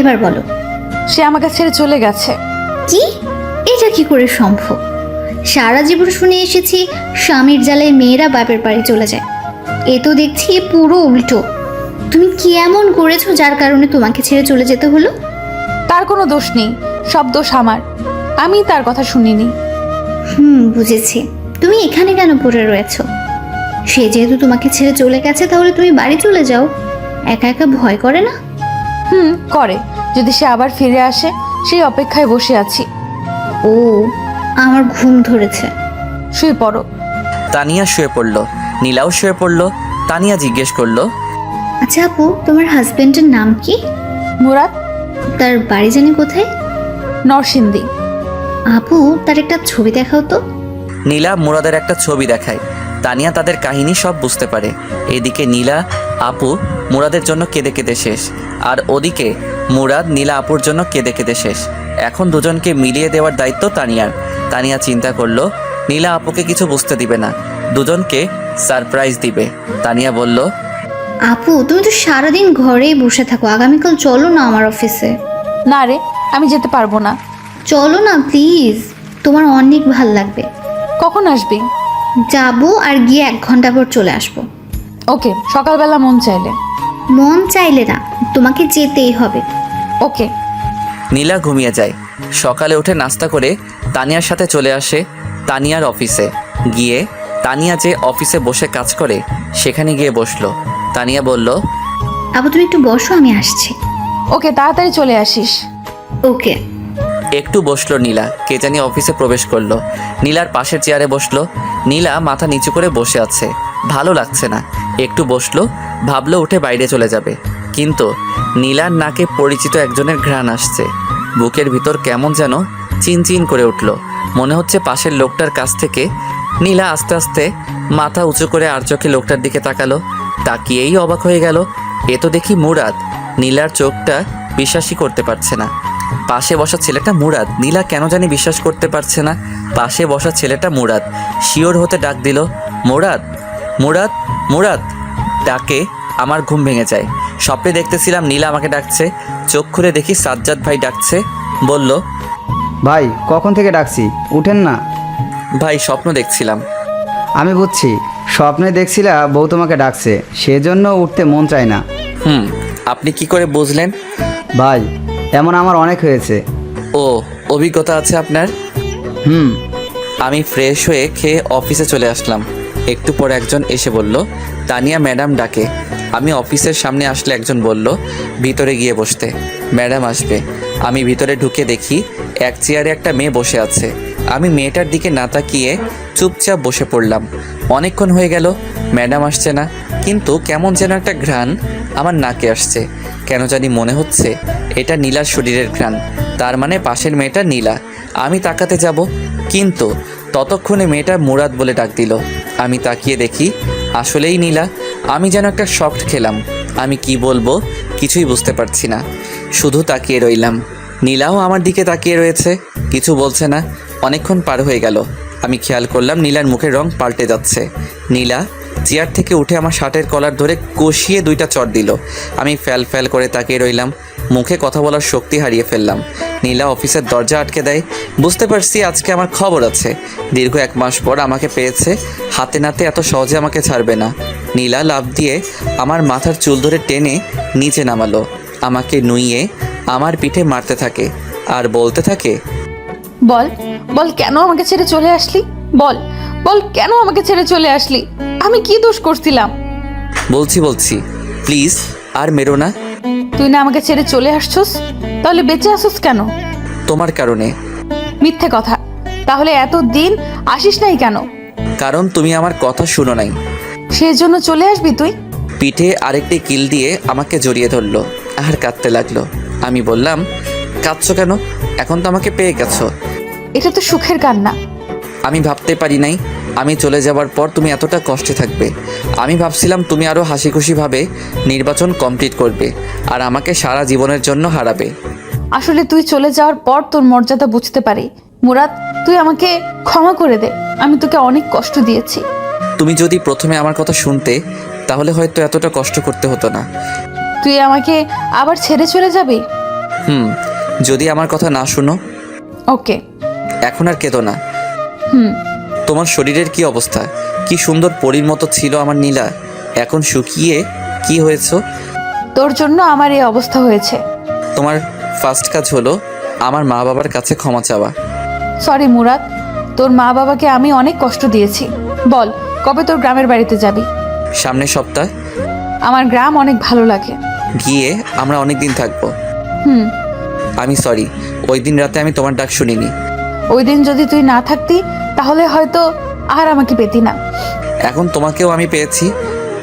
এবার বলো। সে আমাকে ছেড়ে চলে গেছে। কি? এটা কি করে সম্ভব? সারা জীবন শুনে এসেছি স্বামীর জ্বালায় মেয়েরা বাপের বাড়ি চলে যায়। এ তো দেখছি পুরো উল্টো। তুমি কি এমন করেছো যার কারণে তোমাকে ছেড়ে চলে যেতে হলো? তার কোনো দোষ নেই, সব দোষ আমার। আমি তার কথা শুনিনি। বুঝেছি। তুমি এখানে কেন পড়ে রয়েছো? সে যেহেতু তোমাকে ছেড়ে চলে গেছে, তাহলে তুমি বাড়ি চলে যাও। একা একা ভয় করে না? করে, যদি সে আবার ফিরে আসে সেই অপেক্ষায় বসে আছি। ও, আমার ঘুম ধরেছে। শুয়ে পড়ো। তানিয়া শুয়ে পড়ল, নীলাও শুয়ে পড়ল। তানিয়া জিজ্ঞেস করলো, আচ্ছা আপু, তোমার হাজবেন্ডের নাম কি? মুরাদ। তার বাড়ি জানি কোথায়? নরসিংদী। আপু, তার একটা ছবি দেখাও তো। নীলা মুরাদের একটা ছবি দেখায়। তানিয়া তাদের কাহিনী সব বুঝতে পারে। এদিকে নীলা আপু মুরাদের জন্য কেঁদে কেঁদে শেষ, আর ওদিকে মুরাদ নীলা আপুর জন্য কেঁদে কেঁদে শেষ। এখন দুজনকে মিলিয়ে দেওয়ার দায়িত্ব তানিয়ার। তানিয়া চিন্তা করলো নীলা আপুকে কিছু বুঝতে দিবে না, দুজনকে সারপ্রাইজ দিবে। তানিয়া বলল, আপু, তুমি তো সারাদিন ঘরেই বসে থাকো, আগামীকাল চলো না আমার অফিসে। না রে, আমি যেতে পারবো না। চলো না প্লিজ, তোমার অনেক ভাল লাগবে। কখন আসবি? যাবো আর গিয়ে 1 ঘন্টা পর চলে আসবো। ওকে, সকালবেলা মন চাইলে। মন চাইলে না, তোমাকে যেতেই হবে। ওকে। নীলা ঘুমিয়ে যায়। সকালে উঠে নাস্তা করে তানিয়ার সাথে চলে আসে তানিয়ার অফিসে। গিয়ে তানিয়া যে অফিসে বসে কাজ করে সেখানে গিয়ে বসলো। তানিয়া বলল, আপু তুমি একটু বসো, আমি আসছি। ওকে, তাড়াতাড়ি চলে আসিস। ওকে। একটু বসলো নীলা। কে জানি অফিসে প্রবেশ করলো। নীলার পাশের চেয়ারে বসলো। নীলা মাথা নিচু করে বসে আছে, ভালো লাগছে না। একটু বসলো, ভাবলো উঠে বাইরে চলে যাবে, কিন্তু নীলার নাকে পরিচিত একজনের ঘ্রাণ আসছে। বুকের ভিতর কেমন যেন চিনচিন করে উঠল। মনে হচ্ছে পাশের লোকটার কাছ থেকে। নীলা আস্তে আস্তে মাথা উঁচু করে আর চোখে লোকটার দিকে তাকালো। তাকিয়েই অবাক হয়ে গেল, এ তো দেখি মুরাদ। নীলার চোখটা বিশ্বাসই করতে পারছে না। পাশে বসা ছেলেটা মুরাদ। নীলা কেন জানি বিশ্বাস করতে পারছে না পাশে বসা ছেলেটা মুরাদ। শিওর হতে ডাক দিল, মুরাদ, মুরাদ, মুরাদ। ডাকে আমার ঘুম ভেঙে যায়। স্বপ্নে দেখতেছিলাম নীলা আমাকে ডাকছে। চোখ খুলে দেখি সাজ্জাদ ভাই ডাকছে। বলল, ভাই কখন থেকে ডাকছি, উঠেন না। ভাই স্বপ্ন দেখছিলাম। আমি বুঝছি, স্বপ্নে দেখছিলা বউ তোমাকে ডাকছে, সেজন্য উঠতে মন চায় না। আপনি কি করে বুঝলেন? ভাই এমন আমার অনেক হয়েছে। ও, অভিজ্ঞতা আছে আপনার? আমি ফ্রেশ হয়ে খেয়ে অফিসে চলে আসলাম। একটু পর একজন এসে বলল, তানিয়া ম্যাডাম ডাকে। আমি অফিসের সামনে আসলে একজন বলল, ভিতরে গিয়ে বসতে, ম্যাডাম আসবে। আমি ভিতরে ঢুকে দেখি এক চেয়ারে একটা মেয়ে বসে আছে। আমি মেয়েটার দিকে না তাকিয়ে চুপচাপ বসে পড়লাম। অনেকক্ষণ হয়ে গেল, ম্যাডাম আসছে না, কিন্তু কেমন যেন একটা ঘ্রাণ আমার নাকে আসছে। কেন জানি মনে হচ্ছে এটা নীলার শরীরের ঘ্রাণ, তার মানে পাশের মেয়েটা নীলা। আমি তাকাতে যাব, কিন্তু ততক্ষণে মেয়েটা মুরাদ বলে ডাক দিল। আমি তাকিয়ে দেখি আসলেই নীলা। আমি যেন একটা শকড খেলাম। আমি কি বলবো কিছুই বুঝতে পারছি না, শুধু তাকিয়ে রইলাম। নীলাও আমার দিকে তাকিয়ে রয়েছে, কিছু বলছে না। অনেকক্ষণ পার হয়ে গেল। আমি খেয়াল করলাম নীলার মুখের রং পাল্টে যাচ্ছে। নীলা চেয়ার থেকে উঠে আমার শার্টের কলার ধরে কষিয়ে 2টা চড় দিল। আমি ফ্যাল ফ্যাল করে তাকিয়ে রইলাম, মুখে কথা বলার শক্তি হারিয়ে ফেললাম। নীলা অফিসের দরজা আটকে দেয়। বুঝতে পারছি আজকে আমার খবর আছে। দীর্ঘ 1 মাস পর আমাকে পেয়েছে, হাতে নাতে এত সহজে আমাকে ছাড়বে না। নীলা লাফ দিয়ে আমার মাথার চুল ধরে টেনে নিচে নামালো। আমাকে নুইয়ে আমার পিঠে মারতে থাকে আর বলতে থাকে, বল, বল কেন আমাকে ছেড়ে চলে আসলি? বল, বল কেন আমাকে ছেড়ে চলে আসলি? আমি কি দোষ করছিলাম? বলছি প্লিজ আর মেরো না। তুই না আমাকে ছেড়ে চলে আসছস, তাহলে বেঁচে আসছস কেন? তোমার কারণে। মিথ্যে কথা। তাহলে এত দিন আসিস নাই কেন? কারণ তুমি আমার কথা শুনো নাই। সেজন্য চলে আসবি তুই? পিঠে আরেকটি কিল দিয়ে আমাকে জড়িয়ে ধরলো আর কাঁদতে লাগলো। আমি বললাম, কাঁদছো কেন? এখন তো আমাকে পেয়ে গেছো। এটা তো সুখের কান্না। আমি ভাবতে পারি নাই আমি চলে যাওয়ার পর তুমি এতটা কষ্টে থাকবে। আমি ভাবছিলাম তুমি আরও হাসি খুশিভাবে নির্বাচন কমপ্লিট করবে আর আমাকে সারা জীবনের জন্য হারাবে। আসলে তুই চলে যাওয়ার পর তোর মর্যাদা বুঝতে পারি। মুরাদ, তুই আমাকে ক্ষমা করে দে। আমি তোকে অনেক কষ্ট দিয়েছি। তুমি যদি প্রথমে আমার কথা শুনতে তাহলে হয়তো এতটা কষ্ট করতে হতো না। তুই আমাকে আবার ছেড়ে চলে যাবি? যদি আমার কথা না শুনো। ওকে। এখন আর কেঁদো না। হুম। তোমার শরীরের কি অবস্থা? কি সুন্দর পরীর মতো ছিল আমার নীলা, এখন শুকিয়ে কি হয়েছো? তোর জন্য আমার এই অবস্থা হয়েছে। তোমার ফার্স্ট কাজ হলো আমার মা বাবার কাছে ক্ষমা চাওয়া। সরি মুরাদ, তোর মা বাবাকে আমি অনেক কষ্ট দিয়েছি। বল, কবে তোর গ্রামের বাড়িতে যাবি? সামনের সপ্তাহ। আমার গ্রাম অনেক ভালো লাগে। গিয়ে আমরা অনেক দিন থাকবো। হুম। আমি সরি, ওই দিন রাতে আমি তোমার ডাক শুনিনি। ওই দিন যদি তুই না থাকতি তাহলে হয়তো আর আমাকে পেতি না। এখন তোমাকেও আমি পেয়েছি,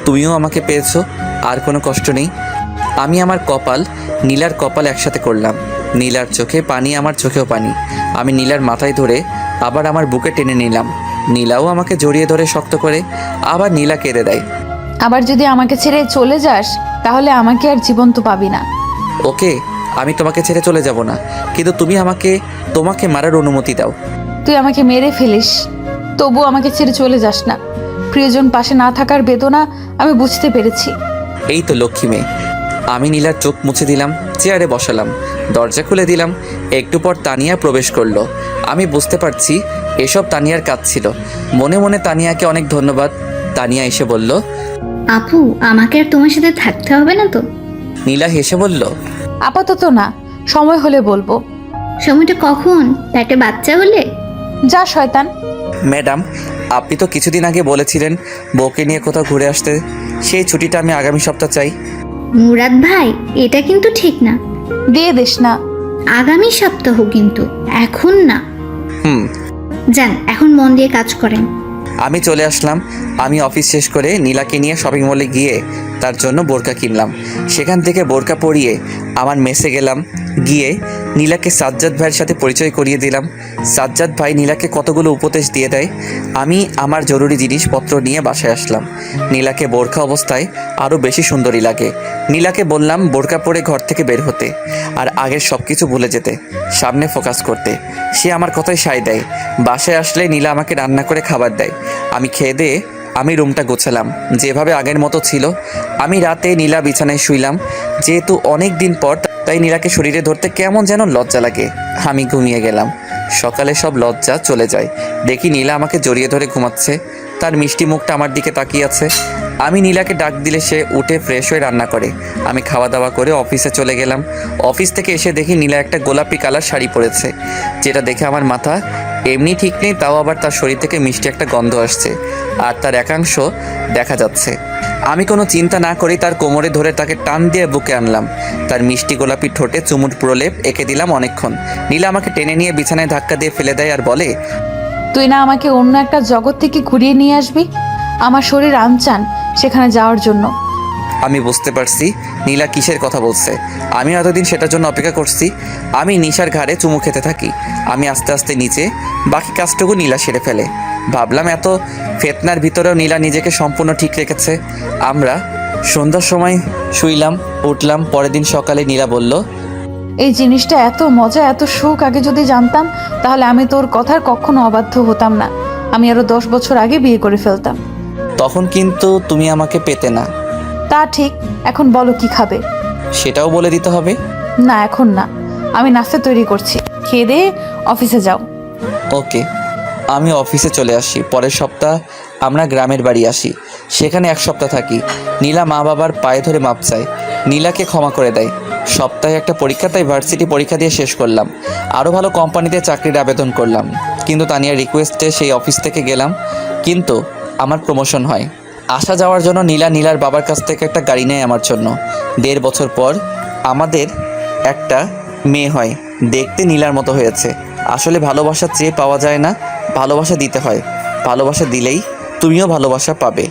তুমিও আমাকে পেয়েছো, আর কোনো কষ্ট নেই। আমি আমার কপাল, নীলার কপাল একসাথে করলাম। নীলার চোখে পানি, আমার চোখেও পানি। আমি নীলার মাথায় ধরে আবার আমার বুকে টেনে নিলাম। নীলাও আমাকে জড়িয়ে ধরে শক্ত করে, আবার নীলা কেঁদে দেয়। আবার যদি আমাকে ছেড়ে চলে যাস তাহলে আমাকে আর জীবন্ত পাবি না। ওকে, আমি তোমাকে ছেড়ে চলে যাব না, কিন্তু তুমি তোমাকে মারার অনুমতি দাও। তুই আমাকে মেরে ফেলিস, তবু আমাকে ছেড়ে চলে যাস না। প্রিয়জন পাশে না থাকার বেদনা আমি বুঝতে পেরেছি। এই তো লক্ষ্মী মেয়ে। আমি নীলার চোখ মুছে দিলাম, চেয়ারে বসালাম, দরজা খুলে দিলাম। একটু পর তানিয়া প্রবেশ করলো। আমি বুঝতে পারছি এসব তানিয়ার কাজ ছিল। মনে মনে তানিয়াকে অনেক ধন্যবাদ। তানিয়া এসে বলল, আপু আমাকে আর তোমার সাথে থাকতে হবে না তো? নীলা হেসে বলল, আপাতত না, সময় হলে বলবো। সময়টা কখন? পেটে বাচ্চা হলে? যা শয়তান। ম্যাডাম, আপনি তো কিছুদিন আগে বলেছিলেন বউকে নিয়ে কোথাও ঘুরে আসতে। সেই ছুটিটা আমি আগামী সপ্তাহ চাই। মুরাদ ভাই, এটা কিন্তু ঠিক না। দিয়ে দিস না। আগামী সপ্তাহ কিন্তু, এখন না। হুম। যান, এখন মন দিয়ে কাজ করেন। আমি চলে আসলাম। আমি অফিস শেষ করে নীলাকে নিয়ে শপিং মলে গিয়ে তার জন্য বোরকা কিনলাম। সেখান থেকে বোরকা পরিয়ে আমার মেসে গেলাম। গিয়ে নীলাকে সাজ্জাদ ভাইয়ের সাথে পরিচয় করিয়ে দিলাম। সাজ্জাদ ভাই নীলাকে কতগুলো উপদেশ দিয়ে দেয়। আমি আমার জরুরি জিনিসপত্র নিয়ে বাসায় আসলাম। নীলাকে বোরকা অবস্থায় আরও বেশি সুন্দরী লাগে। নীলাকে বললাম বোরকা পরে ঘর থেকে বের হতে, আর আগের সব কিছু ভুলে যেতে, সামনে ফোকাস করতে। সে আমার কথায় সায় দেয়। বাসায় আসলে নীলা আমাকে রান্না করে খাবার দেয়। আমি খেয়ে দিয়ে আমি রুমটা গোছালাম, যেভাবে আগের মতো ছিল। আমি রাতে নীলা বিছানায় শুইলাম। যেহেতু অনেক দিন পর, তাই নীলাকে শরীরে ধরতে কেমন যেন লজ্জা লাগে। আমি ঘুমিয়ে গেলাম। সকালে সব লজ্জা চলে যায়। দেখি নীলা আমাকে জড়িয়ে ধরে ঘুমাচ্ছে। তার মিষ্টি মুখটা আমার দিকে তাকিয়ে আছে। আমি নীলাকে ডাক দিলে সে উঠে ফ্রেশ হয়ে রান্না করে। আমি খাওয়া দাওয়া করে অফিসে চলে গেলাম। অফিস থেকে এসে দেখি নীলা একটা গোলাপি কালার শাড়ি পরেছে, যেটা দেখে আমার মাথা এমনি ঠিক নেই, তাও আবার তার শরীর থেকে মিষ্টি একটা গন্ধ আসছে, আর তার একাংশ দেখা যাচ্ছে। আমি কোনো চিন্তা না করেই তার কোমরে ধরে তাকে টান দিয়ে বুকে আনলাম। তার মিষ্টি গোলাপি ঠোঁটে চুমুট প্রলেপ এঁকে দিলাম অনেকক্ষণ। নীলা আমাকে টেনে নিয়ে বিছানায় ধাক্কা দিয়ে ফেলে দেয় আর বলে, তুই না আমাকে অন্য একটা জগৎ থেকে ঘুরিয়ে নিয়ে আসবি? আমার শরীর আনচান সেখানে যাওয়ার জন্য। আমি বুঝতে পারছি নীলা কিসের কথা বলছে। আমি এতদিন সেটার জন্য অপেক্ষা করছি। আমি নিশার ঘাড়ে চুমু খেতে থাকি। আমি আস্তে আস্তে নিচে, বাকি কাজটুকু নীলা সেরে ফেলে। ভাবলাম এত ফেতনার ভিতরেও নীলা নিজেকে সম্পূর্ণ ঠিক রেখেছে। আমরা সন্ধ্যার সময় শুইলাম, উঠলাম। পরের দিন সকালে নীলা বলল, এই জিনিসটা এত মজা, এত সুখ আগে যদি জানতাম তাহলে আমি তোর কথার কখনো অবাধ্য হতাম না। আমি আরো 10 বছর আগে বিয়ে করে ফেলতাম। তখন কিন্তু তুমি আমাকে পেতে না। তা ঠিক। এখন বলো কি খাবে? সেটাও বলে দিতে হবে? না, এখন না। আমি নাস্তা তৈরি করছি, খেয়ে দিয়ে অফিসে যাও। ওকে। আমি অফিসে চলে আসি। পরের সপ্তাহ আমরা গ্রামের বাড়ি আসি। সেখানে 1 সপ্তাহ থাকি। নীলা মা বাবার পায়ে ধরে মাপ চায়। নীলাকে ক্ষমা করে দেয়। সপ্তাহে একটা পরীক্ষা, তাই ভার্সিটি পরীক্ষা দিয়ে শেষ করলাম। আরও ভালো কোম্পানিতে চাকরির আবেদন করলাম। কিন্তু তানিয়ার রিকোয়েস্টে সেই অফিস থেকে গেলাম। কিন্তু আমার প্রমোশন হয়। আসা যাওয়ার জন্য নীলার বাবার কাছ থেকে একটা গাড়ি নেয় আমার জন্য। 1.5 বছর পর আমাদের একটা মেয়ে হয়। দেখতে নীলার মতো হয়েছে। আসলে ভালোবাসা চেয়ে পাওয়া যায় না, ভালোবাসা দিতে হয়। ভালোবাসা দিলেই তুমিও ভালোবাসা পাবে।